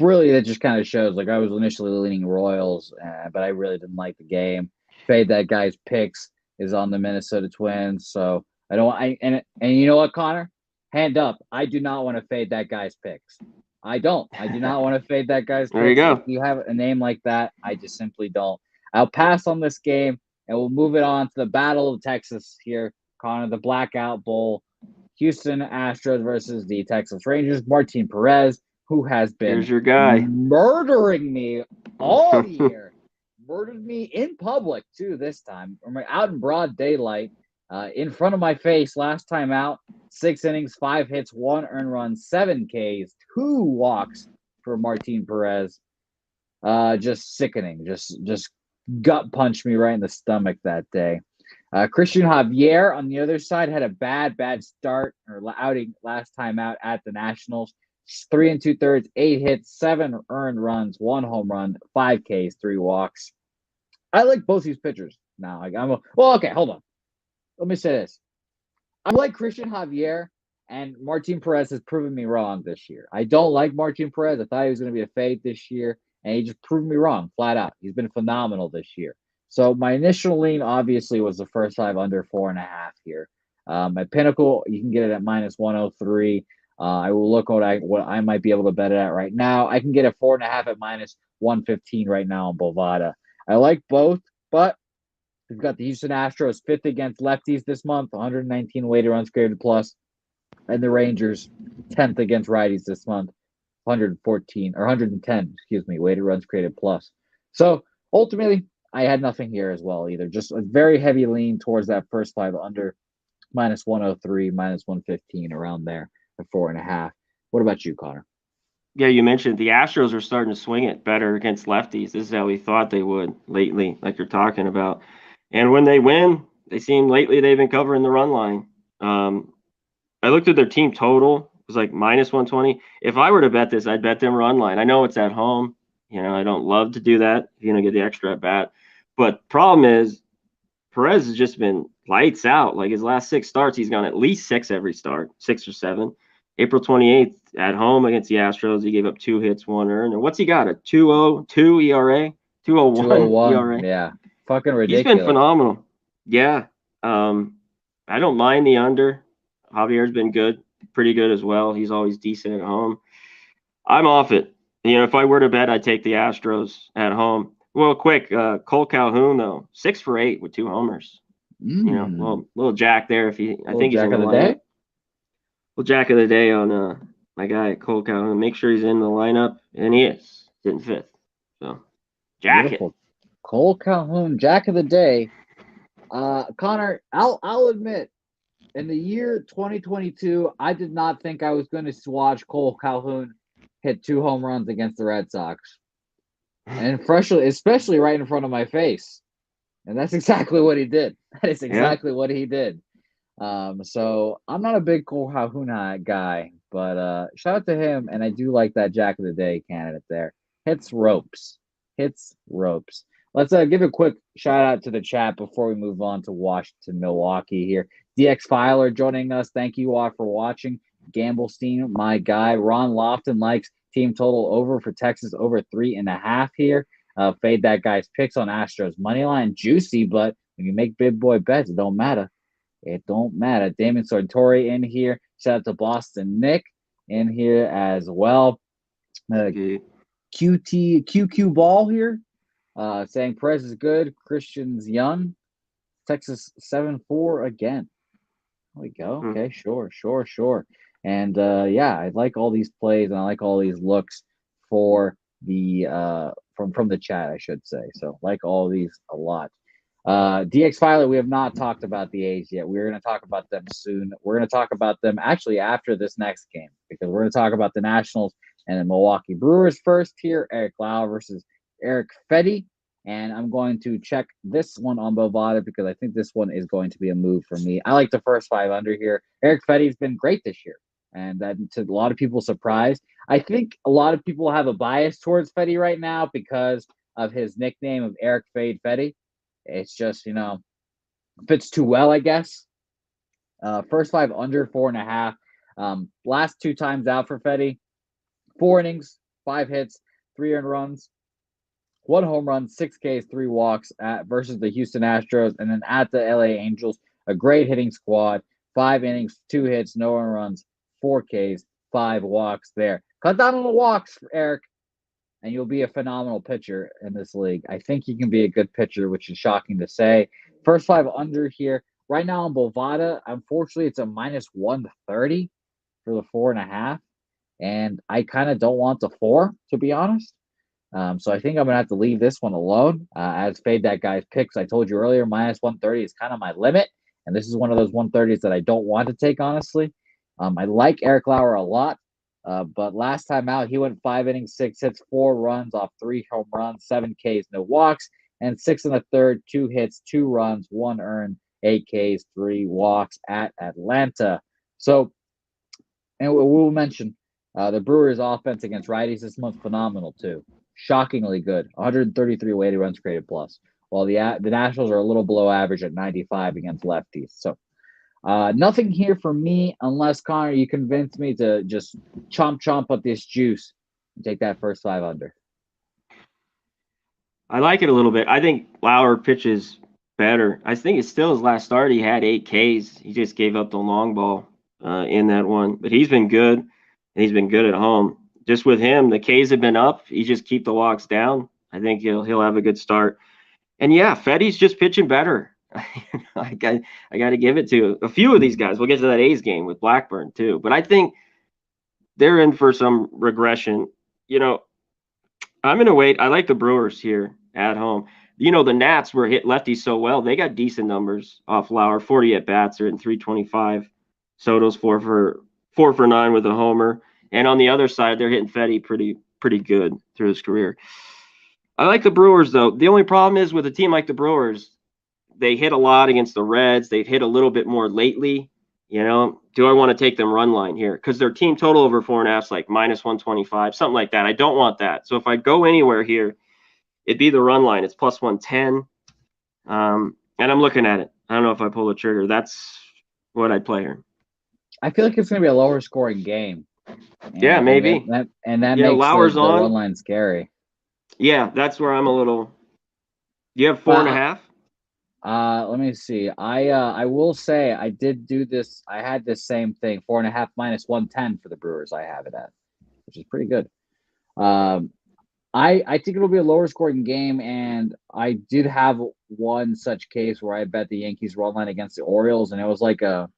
really that just kind of shows. Like I was initially leaning Royals, but I really didn't like the game. Fade that guy's picks is on the Minnesota Twins, so I don't. And you know what, Connor? Hand up. I do not want to fade that guy's picks. I don't. I do not want to fade that guy's There you picks. If go. you have a name like that, I just simply don't. I'll pass on this game, and we'll move it on to the Battle of Texas here, Connor, the Blackout Bowl. Houston Astros versus the Texas Rangers. Martin Perez, who has been Here's your guy. murdering me all year, murdered me in public too this time. I'm out in broad daylight, in front of my face. Last time out, 6 innings, 5 hits, 1 earned run, 7 Ks, 2 walks for Martin Perez. Just sickening. Just gut punched me right in the stomach that day. Christian Javier on the other side had a bad start or outing last time out at the Nationals. 3 2/3, 8 hits, 7 earned runs, 1 home run, 5 Ks, 3 walks. I like both these pitchers now. Well, okay, hold on. Let me say this. I like Christian Javier, and Martin Perez has proven me wrong this year. I don't like Martin Perez. I thought he was going to be a fade this year, and he just proved me wrong flat out. He's been phenomenal this year. So my initial lean obviously was the first 5 under 4.5 here. At Pinnacle, you can get it at -103. I will look what I might be able to bet it at right now. I can get a 4.5 at -115 right now on Bovada. I like both, but we've got the Houston Astros fifth against lefties this month, 119 weighted runs created plus, and the Rangers 10th against righties this month, 114 or 110, excuse me, weighted runs created plus. So ultimately, I had nothing here as well either. Just a very heavy lean towards that first 5 under, -103, -115, around there at 4.5. What about you, Connor? Yeah, you mentioned the Astros are starting to swing it better against lefties. This is how we thought they would lately, like you're talking about. And when they win, they seem lately they've been covering the run line. Um, I looked at their team total. It was like -120. If I were to bet this, I'd bet them run line. I know it's at home. I don't love to do that. You know, get the extra at bat. But problem is, Perez has just been lights out. Like his last 6 starts, he's gone at least 6 every start, 6 or 7. April 28th at home against the Astros, he gave up 2 hits, 1 earned. And what's he got? A 2.02 ERA, 2.01 201. ERA. Yeah. Fucking He's been ridiculous. phenomenal. Yeah. I don't mind the under. Javier's been good, pretty good as well. He's always decent at home. I'm off it. If I were to bet, I'd take the Astros at home. Well, quick, Cole Calhoun though, 6 for 8 with 2 homers. Little jack there. I Little think he's in Jack the of the Day. lineup. Little jack of the day on my guy Cole Calhoun. Make sure he's in the lineup, and he is sitting fifth. So jacket. Beautiful. Cole Calhoun, Jack of the Day. Connor, I'll admit, in the year 2022, I did not think I was going to watch Cole Calhoun hit 2 home runs against the Red Sox, and especially right in front of my face. And that's exactly what he did. That is Yeah. exactly what he did. So I'm not a big Cole Calhoun guy, but shout out to him, and I do like that Jack of the Day candidate there. Hits ropes, hits ropes. Let's give a quick shout out to the chat before we move on to Washington, Milwaukee here. DX Filer joining us. Thank you all for watching. Gamblestein, my guy. Ron Lofton likes team total over for Texas over 3.5 here. Fade that guy's picks on Astros money line, juicy, but when you make big boy bets, it don't matter. It don't matter. Damon Sartori in here. Shout out to Boston Nick in here as well. Okay. QQ Ball here, saying Perez is good. Christian's young. Texas 7-4 again. There we go. Hmm. Okay, sure. And yeah, I like all these plays and I like all these looks for the from the chat, I should say. So like all these a lot. DX Filer, we have not talked about the A's yet. We're going to talk about them soon. We're going to talk about them actually after this next game because we're going to talk about the Nationals and the Milwaukee Brewers first here. Eric Lau versus Eric Fetty. And I'm going to check this one on Bovada because I think this one is going to be a move for me. I like the first 5 under here. Eric Fetty's been great this year, and that to a lot of people's surprise. I think a lot of people have a bias towards Fetty right now because of his nickname of Eric Fade Fetty. It's just, fits too well, I guess. First 5 under 4.5. Last 2 times out for Fetty, 4 innings, 5 hits, 3 earned runs, 1 home run, 6 Ks, 3 walks at versus the Houston Astros, and then at the LA Angels, a great hitting squad. 5 innings, 2 hits, no earned runs, 4 Ks, 5 walks. There, cut down on the walks, Eric, and you'll be a phenomenal pitcher in this league. I think he can be a good pitcher, which is shocking to say. First 5 under here right now on Bovada. Unfortunately, it's a -130 for the 4.5, and I kind of don't want the 4, to be honest. So I think I'm gonna have to leave this one alone. As fade that guy's picks, I told you earlier, -130 is kind of my limit, and this is one of those 130s that I don't want to take honestly. I like Eric Lauer a lot, but last time out he went 5 innings, 6 hits, 4 runs off 3 home runs, 7 Ks, no walks, and 6 1/3, 2 hits, 2 runs, 1 earned, 8 Ks, 3 walks at Atlanta. So, and we'll mention the Brewers' offense against righties this month phenomenal too. Shockingly good, 133 weighted runs created plus, while the Nationals are a little below average at 95 against lefties. So nothing here for me unless, Connor, you convince me to just chomp up this juice and take that first 5 under. I like it a little bit. I think Lauer pitches better. I think it's still his last start. He had 8 Ks. He just gave up the long ball in that one, but he's been good, and he's been good at home. Just with him, the Ks have been up. He just keep the walks down. I think he'll have a good start. And yeah, Fetty's just pitching better. I got to give it to a few of these guys. We'll get to that A's game with Blackburn too, but I think they're in for some regression. I'm gonna wait. I like the Brewers here at home. The Nats were hit lefties so well. They got decent numbers off Lauer. 40 at bats are in 325. Soto's 4 for 9 with a homer. And on the other side, they're hitting Fetty pretty good through his career. I like the Brewers, though. The only problem is with a team like the Brewers, they hit a lot against the Reds. They've hit a little bit more lately. Do I want to take them run line here? Because their team total over 4.5 is like -125, something like that. I don't want that. So if I go anywhere here, it'd be the run line. It's +110. And I'm looking at it. I don't know if I pull the trigger. That's what I'd play here. I feel like it's going to be a lower scoring game. Yeah, maybe. That makes Lauer's the run line scary. Yeah, that's where I'm a little. Do you have 4.5? Let me see. I will say I did do this. I had this same thing, 4.5 -110 for the Brewers. I have it at, which is pretty good. I think it'll be a lower scoring game, and I did have one such case where I bet the Yankees run line against the Orioles, and it was like a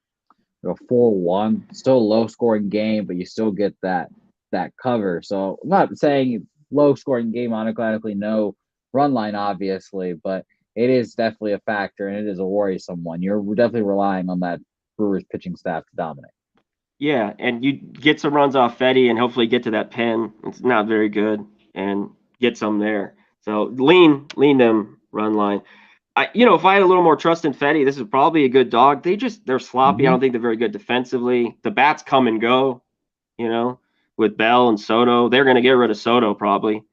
4-1. Still a low scoring game, but you still get that cover. So I'm not saying low scoring game automatically no run line, obviously, but it is definitely a factor, and it is a worrisome one. You're definitely relying on that Brewers pitching staff to dominate. Yeah, and you get some runs off Fetty and hopefully get to that pen. It's not very good, and get some there. So lean them run line. If I had a little more trust in Fetty, this is probably a good dog. They're sloppy. I don't think they're very good defensively. The bats come and go, with Bell and Soto. They're going to get rid of Soto probably.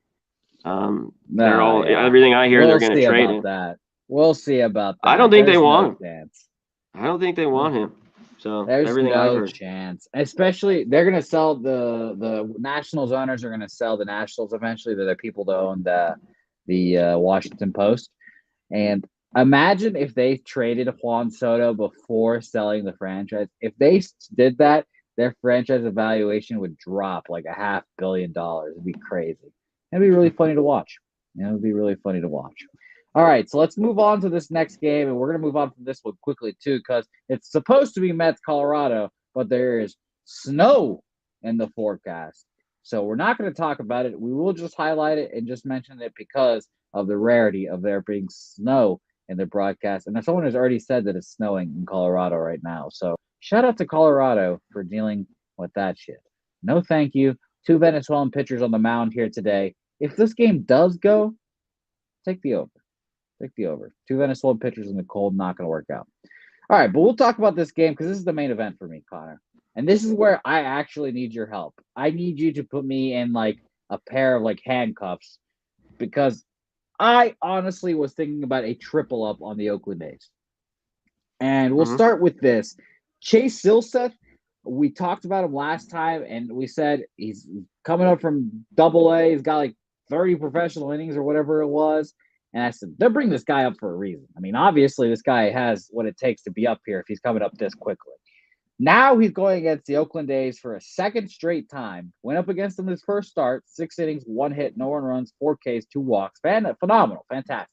Everything I hear, they're going to trade him. We'll see about that. I don't think they want him. I don't think they want him. So there's no chance. Especially they're going to sell the Nationals owners are going to sell the Nationals eventually. They're the people that own the Washington Post. And imagine if they traded Juan Soto before selling the franchise. If they did that, their franchise evaluation would drop like $500 million. It'd be crazy. It'd be really funny to watch. It would be really funny to watch. All right, so let's move on to this next game, and we're going to move on from this one quickly, too, because it's supposed to be Mets, Colorado, but there is snow in the forecast. So we're not going to talk about it. We will just highlight it and just mention it because of the rarity of there being snow in the broadcast. And someone has already said that it's snowing in Colorado right now. So shout out to Colorado for dealing with that shit. No thank you. 2 Venezuelan pitchers on the mound here today. If this game does go, take the over. Take the over. 2 Venezuelan pitchers in the cold, not going to work out. All right, but we'll talk about this game because this is the main event for me, Connor. And this is where I actually need your help. I need you to put me in like a pair of like handcuffs because I honestly was thinking about a triple up on the Oakland A's. And we'll start with this. Chase Silseth, We talked about him last time, and we said he's coming up from Double A. He's got like 30 professional innings or whatever it was. And I said, they're bringing this guy up for a reason. I mean, obviously, this guy has what it takes to be up here if he's coming up this quickly. Now he's going against the Oakland A's for a second straight time. Went up against them his first start, 6 innings, 1 hit, no earned runs, 4 Ks, 2 walks. Phenomenal, fantastic.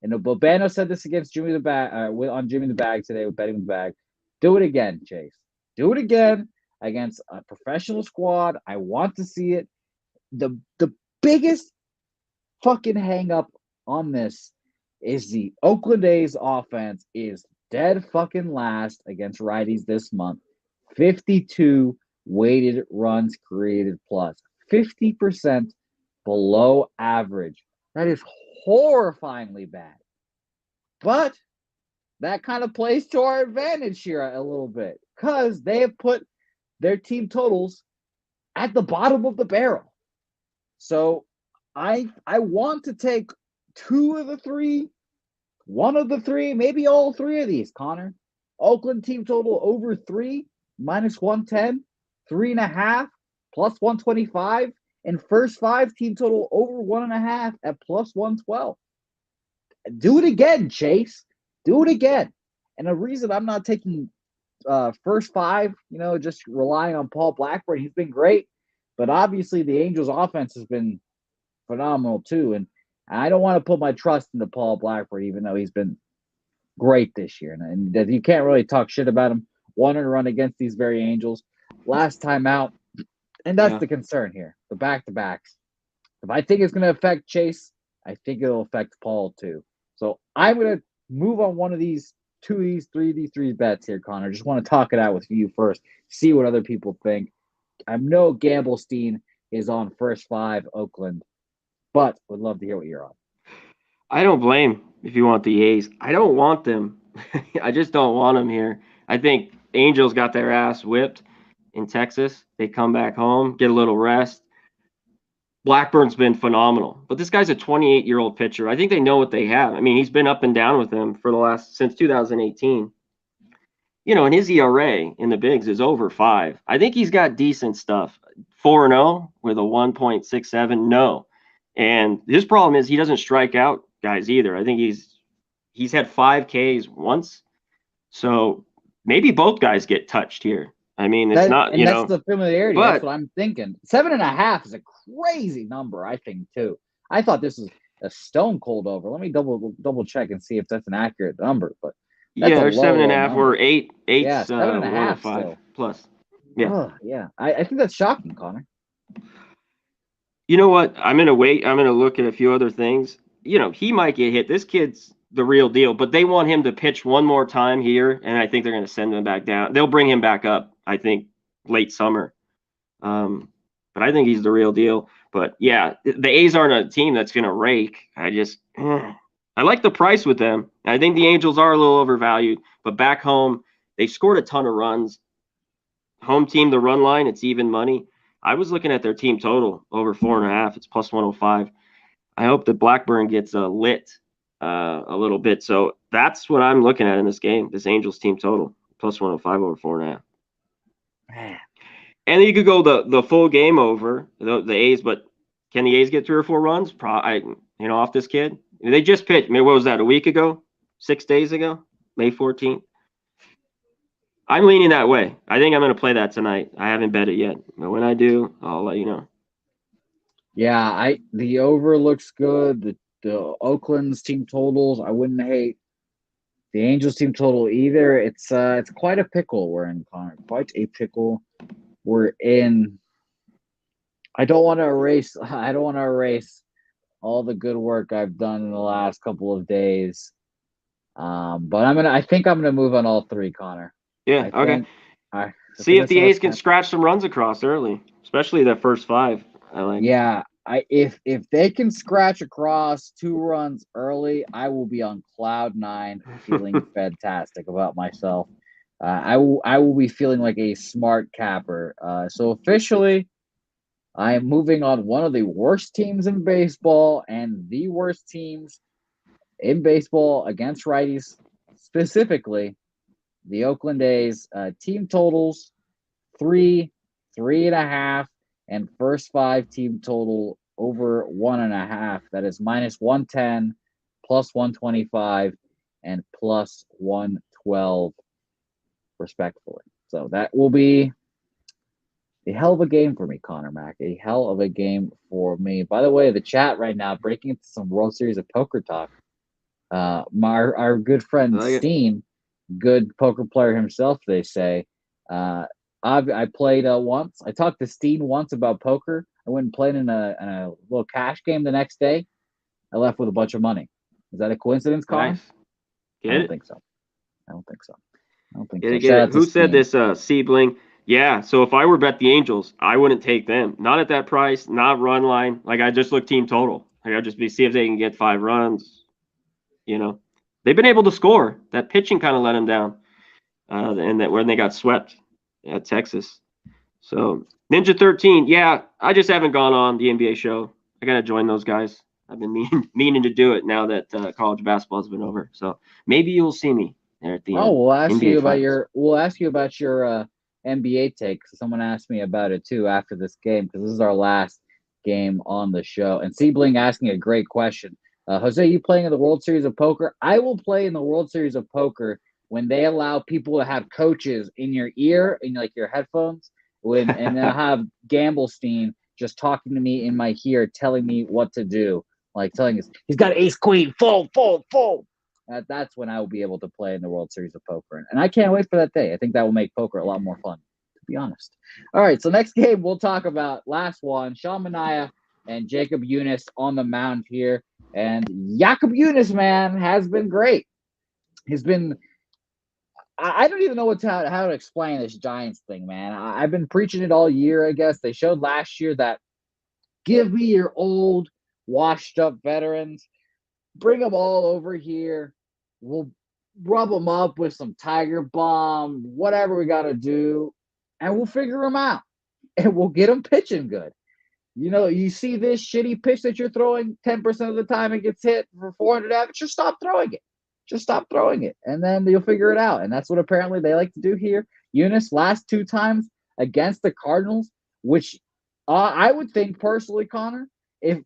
And Bobano said this against Jimmy the Bag on Jimmy the Bag today with betting the bag. Do it again, Chase. Do it again against a professional squad. I want to see it. The biggest fucking hang up on this is the Oakland A's offense is dead fucking last against righties this month. 52 weighted runs created plus. 50% below average. That is horrifyingly bad. But that kind of plays to our advantage here a little bit because they have put their team totals at the bottom of the barrel. So I want to take two of the three, one of the three, maybe all three of these, Connor. Oakland team total over 3, minus 110, 3.5, plus 125, and first 5 team total over 1.5 at plus 112. Do it again, Chase. Do it again. And the reason I'm not taking first 5, just relying on Paul Blackburn, he's been great. But obviously the Angels offense has been phenomenal too. And I don't want to put my trust into Paul Blackburn, even though he's been great this year. And you can't really talk shit about him. 1 run against these very Angels. Last time out. And that's the concern here. The back-to-backs. If I think it's going to affect Chase, I think it'll affect Paul too. So I'm going to move on one of these, 2 of these, 3 of these 3 bets here, Connor. Just want to talk it out with you first. See what other people think. I know Gamblestein is on first 5 Oakland, but would love to hear what you're on. I don't blame if you want the A's. I don't want them. I just don't want them here. I think Angels got their ass whipped in Texas. They come back home, get a little rest. Blackburn's been phenomenal, but this guy's a 28-year-old pitcher. I think they know what they have. I mean, he's been up and down with them for since 2018. And his ERA in the bigs is over 5. I think he's got decent stuff. 4-0 with a 1.67. No. And his problem is he doesn't strike out guys either. I think he's had 5 Ks once. So maybe both guys get touched here. I mean, it's not, that's the familiarity. But that's what I'm thinking. 7.5 is a crazy number, I think, too. I thought this was a stone cold over. Let me double check and see if that's an accurate number. But there's 7.5 or 8. 8's 7.5 5 still. plus. Yeah. Yeah. I think that's shocking, Connor. You know what? I'm going to wait. I'm going to look at a few other things. He might get hit. This kid's the real deal, but they want him to pitch one more time here, and I think they're going to send him back down. They'll bring him back up, I think, late summer. But I think he's the real deal. But, yeah, the A's aren't a team that's going to rake. I like the price with them. I think the Angels are a little overvalued, but back home, they've scored a ton of runs. Home team, the run line, it's even money. I was looking at their team total over 4.5. It's plus 105. I hope that Blackburn gets lit a little bit. So that's what I'm looking at in this game. This Angels team total plus 105 over 4.5. Man. And then you could go the full game over the A's, but can the A's get 3 or 4 runs? Off this kid. They just pitched. What was that? A week ago? 6 days ago? May 14th. I'm leaning that way. I think I'm going to play that tonight. I haven't bet it yet, but when I do, I'll let you know. Yeah, the over looks good. The Oakland's team totals, I wouldn't hate. The Angels team total either. It's quite a pickle we're in, Connor. Quite a pickle we're in. I don't want to erase all the good work I've done in the last couple of days. But I think I'm gonna move on all 3, Connor. Yeah, okay. See if the A's can scratch some runs across early, especially that first 5. I like. Yeah, if they can scratch across 2 runs early, I will be on cloud 9, feeling fantastic about myself. I will be feeling like a smart capper. So officially, I am moving on one of the worst teams in baseball and the worst teams in baseball against righties, specifically the Oakland A's team totals 3, 3.5, and first 5 team total over 1.5. That is minus 110, plus 125, and plus 112, respectfully. So that will be a hell of a game for me, Connor Mack. A hell of a game for me. By the way, the chat right now, breaking into some World Series of Poker talk. Our good friend I like it. Steen, good poker player himself, they say. I played once. I talked to Steen once about poker. I went and played in a little cash game the next day. I left with a bunch of money. Is that a coincidence, Connor? Nice. I Get don't it? think so. I don't think so. I don't think Get so. it, get Shout it. out to Who said Steen. this? Siebling. Yeah. So if I were bet the Angels, I wouldn't take them. Not at that price. Not run line. Like I just look team total. Like I'd just be see if they can get 5 runs. You know, they've been able to score. That pitching kind of let them down. And that when they got swept at Texas. So Ninja 13. Yeah, I just haven't gone on the NBA show. I gotta join those guys. I've been meaning to do it now that college basketball's been over. So maybe you'll see me there at the Oh, NBA finals. we'll ask you about your NBA take. Someone asked me about it too after this game because this is our last game on the show. And Siebling asking a great question. Jose, you playing in the World Series of Poker? I will play in the World Series of Poker when they allow people to have coaches in your ear, in like your headphones, and they'll have Gamblestein just talking to me in my ear, telling me what to do, like telling us he's got ace queen, fold, fold, fold. That's when I will be able to play in the World Series of Poker. And I can't wait for that day. I think that will make poker a lot more fun, to be honest. All right, so next game we'll talk about last one, Sean Manaea and Jacob Eunice on the mound here. And Jacob Eunice, man, has been great. He's been I don't even know how to explain this Giants thing, man. I've been preaching it all year, I guess. They showed last year that give me your old, washed up veterans. Bring them all over here. We'll rub them up with some Tiger Bomb, whatever we got to do, and we'll figure them out. And we'll get them pitching good. You know, you see this shitty pitch that you're throwing 10% of the time it gets hit for 400 average, just stop throwing it. Just stop throwing it, and then you'll figure it out. And that's what apparently they like to do here. Eunice, last 2 times against the Cardinals, which I would think personally, Connor, if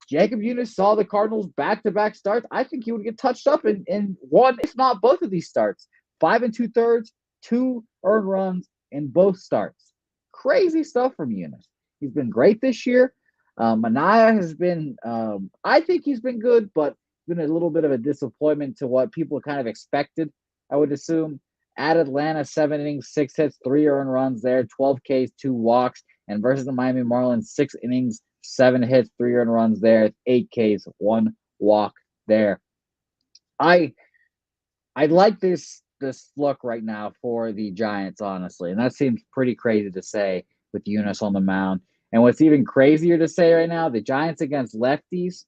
Jacob Eunice saw the Cardinals back-to-back starts, I think he would get touched up in one, if not both of these starts. 5 2/3, 2 earned runs in both starts. Crazy stuff from Eunice. He's been great this year. Manaea has been, I think he's been good, but been a little bit of a disappointment to what people kind of expected, I would assume. At Atlanta, 7 innings, 6 hits, 3 earned runs there, 12 Ks, 2 walks. And versus the Miami Marlins, 6 innings, 7 hits, 3 earned runs there, 8 Ks, 1 walk there. I like this look right now for the Giants, honestly, and that seems pretty crazy to say with Eunice on the mound. And what's even crazier to say right now, the Giants against lefties,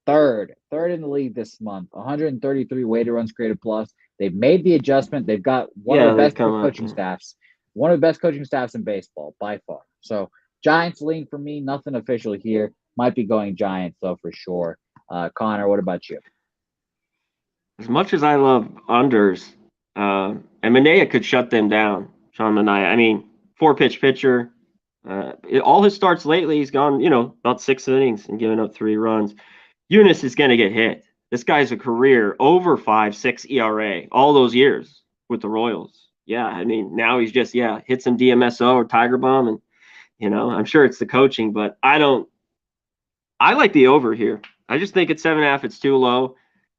third in the league this month, 133 weighted runs created plus. They've made the adjustment. They've got one of Yeah, the they've best come up. coaching staffs, one of the best coaching staffs in baseball by far. So Giants lean for me. Nothing official here. Might be going Giants though for sure. Connor, what about you? As much as I love unders, and Manaea could shut them down. Sean Manaea. I mean, 4 pitch pitcher. All his starts lately, he's gone, about 6 innings and given up 3 runs. Eunice is going to get hit. This guy's a career over 5.6 ERA all those years with the Royals. Yeah, I mean, now he's just, hit some DMSO or Tiger Bomb. And, I'm sure it's the coaching, but I like the over here. I just think at 7.5, it's too low.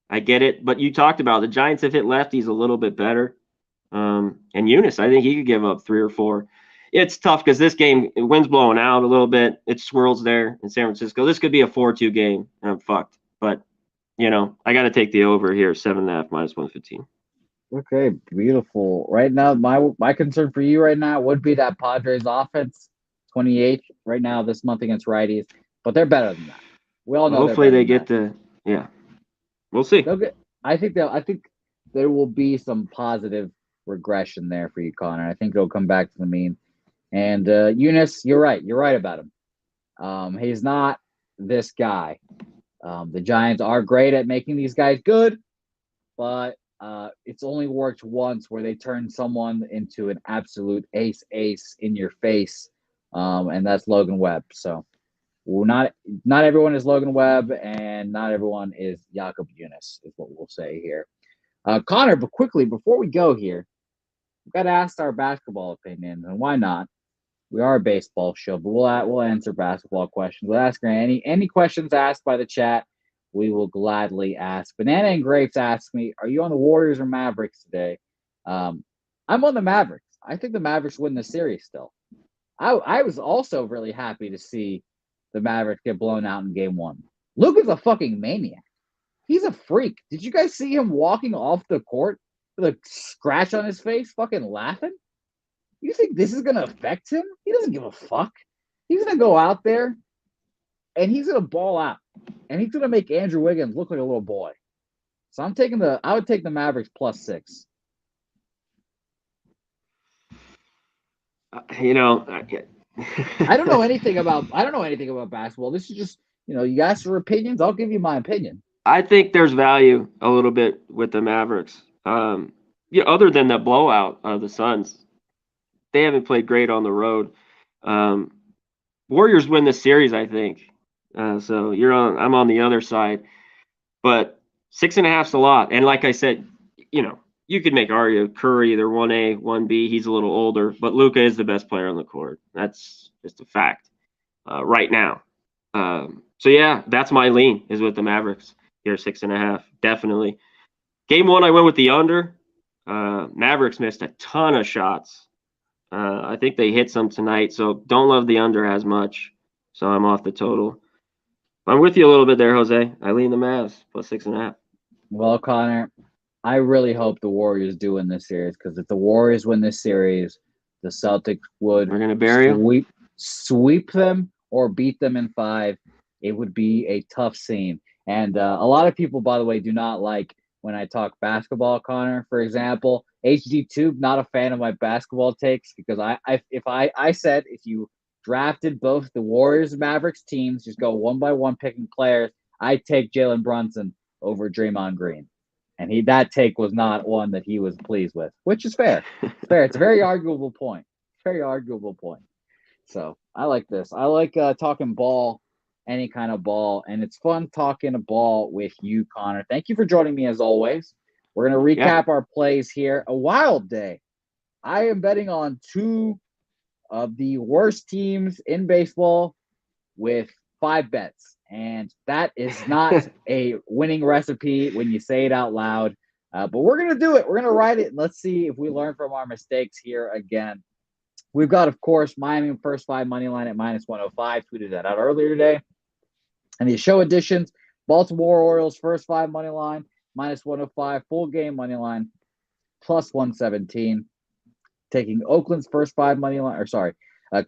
I get it. But you talked about the Giants have hit lefties a little bit better. And Eunice, I think he could give up 3 or 4. It's tough because this game, wind's blowing out a little bit. It swirls there in San Francisco. This could be a 4-2 game, and I'm fucked. But, I got to take the over here, 7.5 minus 115. Okay, beautiful. Right now, my concern for you right now would be that Padres offense, 28th right now this month against righties, but they're better than that. We all Well, know they're hopefully better they than get that. the, we'll see. They'll get. I think there will be some positive regression there for you, Connor. I think it'll come back to the mean. And Eunice, you're right. You're right about him. He's not this guy. The Giants are great at making these guys good, but it's only worked once where they turned someone into an absolute ace in your face, and that's Logan Webb. So not everyone is Logan Webb, and not everyone is Jakob Yunis, is what we'll say here. Connor, but quickly before we go here, we've got to ask our basketball opinion, and why not? We are a baseball show, but we'll answer basketball questions. We'll ask any questions asked by the chat. We will gladly ask. Banana and Grapes ask me, "Are you on the Warriors or Mavericks today?" I'm on the Mavericks. I think the Mavericks win the series still. I was also really happy to see the Mavericks get blown out in Game 1. Luka's a fucking maniac. He's a freak. Did you guys see him walking off the court with a scratch on his face, fucking laughing? You think this is going to affect him? He doesn't give a fuck. He's going to go out there and he's going to ball out. And he's going to make Andrew Wiggins look like a little boy. So I would take the Mavericks +6. You know, I don't know anything about basketball. This is just, you ask for opinions, I'll give you my opinion. I think there's value a little bit with the Mavericks. Other than the blowout of the Suns, they haven't played great on the road. Warriors win the series, I think. So I'm on the other side, but 6.5's a lot. And like I said, you could make argument Curry either 1A, 1B. He's a little older, but Luka is the best player on the court. That's just a fact right now. So yeah, that's my lean is with the Mavericks here, 6.5, definitely. Game 1, I went with the under. Mavericks missed a ton of shots. I think they hit some tonight, so don't love the under as much. So I'm off the total. I'm with you a little bit there, Jose. I lean the Mavs +6.5. Well, Connor, I really hope the Warriors do win this series, because if the Warriors win this series, the Celtics would We're gonna bury them? sweep them or beat them in 5. It would be a tough scene. And a lot of people, by the way, do not like when I talk basketball, Connor. For example, HG2, not a fan of my basketball takes, because I said if you drafted both the Warriors and Mavericks teams, just go one by one picking players, I take Jalen Brunson over Draymond Green. And that take was not one that he was pleased with, which is fair. It's fair. It's a very arguable point. Very arguable point. So I like this. I like talking ball, any kind of ball, and it's fun talking a ball with you, Connor. Thank you for joining me as always. We're going to recap our plays here. A wild day. I am betting on 2 of the worst teams in baseball with 5 bets. And that is not a winning recipe when you say it out loud. But we're going to do it. We're going to write it. And let's see if we learn from our mistakes here again. We've got, of course, Miami first 5 money line at -105. Tweeted that out earlier today. And the show additions, Baltimore Orioles first 5 money line, -105. Full game money line, +117. Taking Oakland's first 5 money line,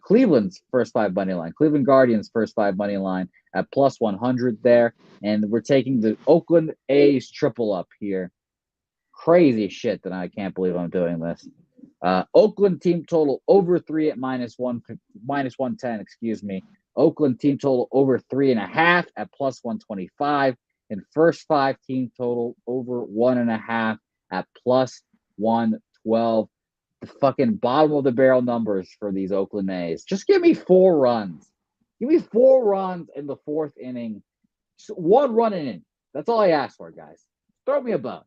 Cleveland's first 5 money line. Cleveland Guardians first 5 money line at +100 there. And we're taking the Oakland A's triple up here. Crazy shit that I can't believe I'm doing this. Oakland team total over 3 at -110, excuse me. Oakland team total over 3.5 at +125. And first 5 team total over 1.5 at +112. The fucking bottom of the barrel numbers for these Oakland A's. Just give me 4 runs. Give me 4 runs in the 4th inning. Just 1 run inning. That's all I ask for, guys. Throw me a bone.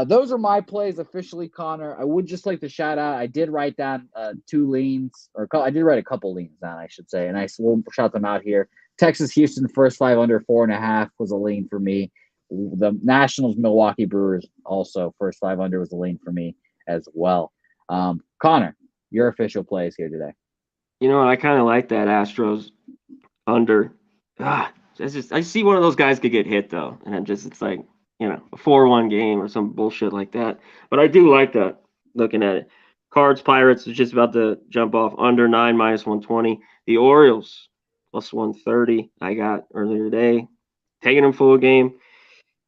Those are my plays officially, Connor. I would just like to shout out. I did write down 2 leans, or I did write a couple leans down, I should say, and I will shout them out here. Texas Houston first 5 under 4.5 was a lean for me. The Nationals Milwaukee Brewers also first 5 under was a lean for me as well. Connor, your official plays here today. I kind of like that Astros under. I see one of those guys could get hit though, and it's like a 4-1 game or some bullshit like that. But I do like that. Looking at it, Cards Pirates is just about to jump off under 9 -120. The Orioles +130. I got earlier today, taking them full game.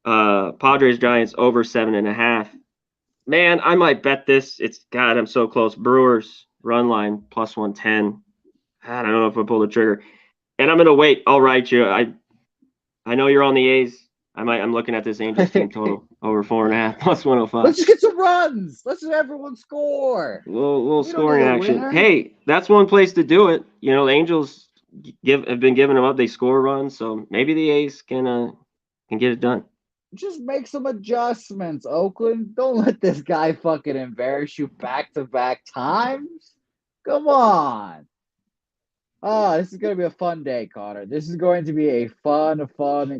Padres Giants over 7.5. Man, I might bet this. I'm so close. Brewers run line +110. I don't know if I pull the trigger. And I'm gonna wait. I'll write you. I know you're on the A's. I'm looking at this Angels team total over 4.5 plus 105. Let's just get some runs. Let's just everyone score. Little We don't need scoring a action. winner. Hey, that's one place to do it. You know, the Angels have been giving them up. They score runs, so maybe the A's can get it done. Just make some adjustments, Oakland. Don't let this guy fucking embarrass you back-to-back times. Come on. Oh, this is going to be a fun day, Connor. This is going to be a fun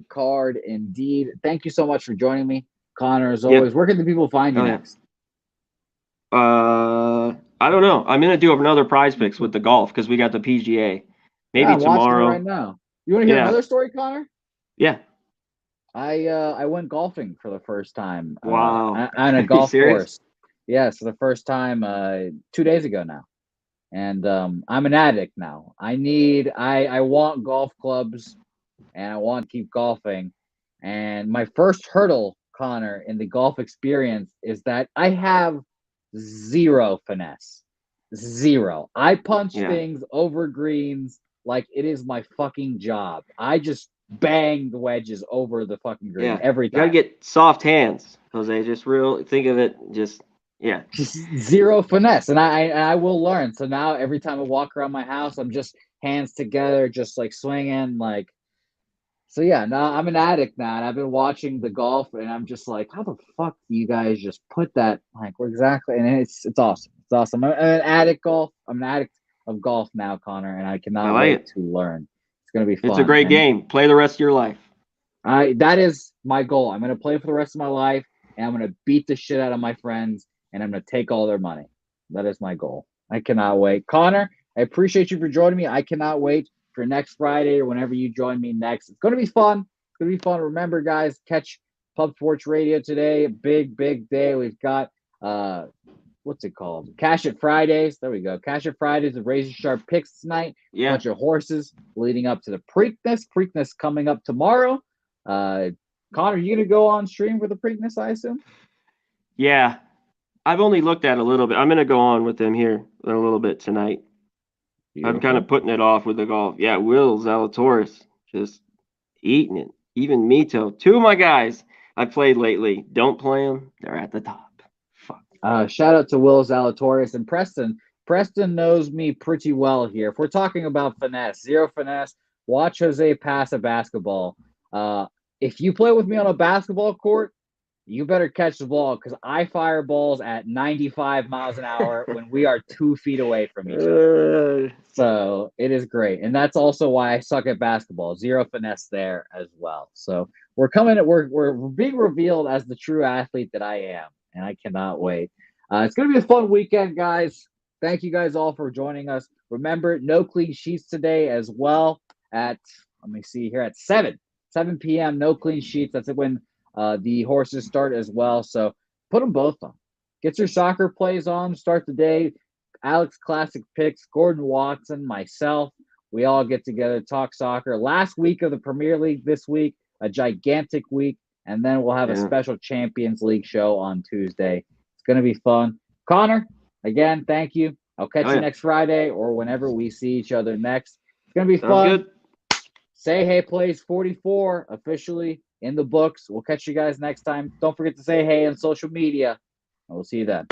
card indeed. Thank you so much for joining me, Connor, as Yeah. always. Where can the people find you Oh yeah. next? I don't know. I'm gonna do another prize picks with the golf because we got the PGA. Yeah, Maybe I'm watching it right tomorrow. now. You want to hear Yeah. another story, Connor? Yeah. I went golfing for the first time Wow. on a Are you golf serious? course. Yes, for the first time 2 days ago now. And I'm an addict now. I want golf clubs and I want to keep golfing. And my first hurdle, Connor, in the golf experience is that I have zero finesse. Zero. I punch Yeah. things over greens like it is my fucking job. I just bang the wedges over the fucking green Yeah. every You gotta time. get soft hands, Jose. Just real. Think of it. Just yeah. Just zero finesse. And I will learn. So now every time I walk around my house, I'm just hands together, just like swinging, like so yeah, now I'm an addict now, and I've been watching the golf, and I'm just like, how the fuck do you guys just put that like where exactly? And it's awesome. It's awesome. I'm an addict golf. I'm an addict of golf now, Connor, and I I cannot like wait it. to learn. It's gonna be It's a fun, great and game. Play the rest of your life. I that is my goal. I'm gonna play for the rest of my life, and I'm gonna beat the shit out of my friends, and I'm gonna take all their money. That is my goal. I cannot wait, Connor. I appreciate you for joining me. I cannot wait for next Friday or whenever you join me next. It's gonna be fun. It's gonna be fun. Remember, guys, catch Pub Sports Radio today. Big day. We've got what's it called? Cash It Fridays. There we go. Cash It Fridays with Razor Sharp picks tonight. Yeah. Bunch of horses leading up to the Preakness. Preakness coming up tomorrow. Uh, Connor, you gonna go on stream for the Preakness? I assume. Yeah. I've only looked at a little bit. I'm gonna go on with them here a little bit tonight. I'm kind of Beautiful. putting it off with the golf. Yeah, Will Zalatoris just eating it. Even Mito. Two of my guys I played lately. Don't play them. They're at the top. Fuck. Shout out to Will Zalatoris and Preston. Preston knows me pretty well here. If we're talking about finesse, zero finesse, watch Jose pass a basketball. Uh, if you play with me on a basketball court, you better catch the ball because I fire balls at 95 miles an hour when we are 2 feet away from each other. So it is great. And that's also why I suck at basketball. Zero finesse there as well. So we're being revealed as the true athlete that I am. And I cannot wait. It's gonna be a fun weekend, guys. Thank you guys all for joining us. Remember, no clean sheets today as well at let me see here at 7 p.m. No clean sheets. That's when the horses start as well. So put them both on. Get your soccer plays on. Start the day. Alex Classic Picks, Gordon Watson, myself. We all get together, talk soccer. Last week of the Premier League this week, a gigantic week. And then we'll have a Yeah. special Champions League show on Tuesday. It's going to be fun. Connor, again, thank you. I'll catch Oh you yeah. next Friday or whenever we see each other next. It's going to be Sounds fun. good. Say Hey Plays 44 officially in the books. We'll catch you guys next time. Don't forget to say hey on social media, and we'll see you then.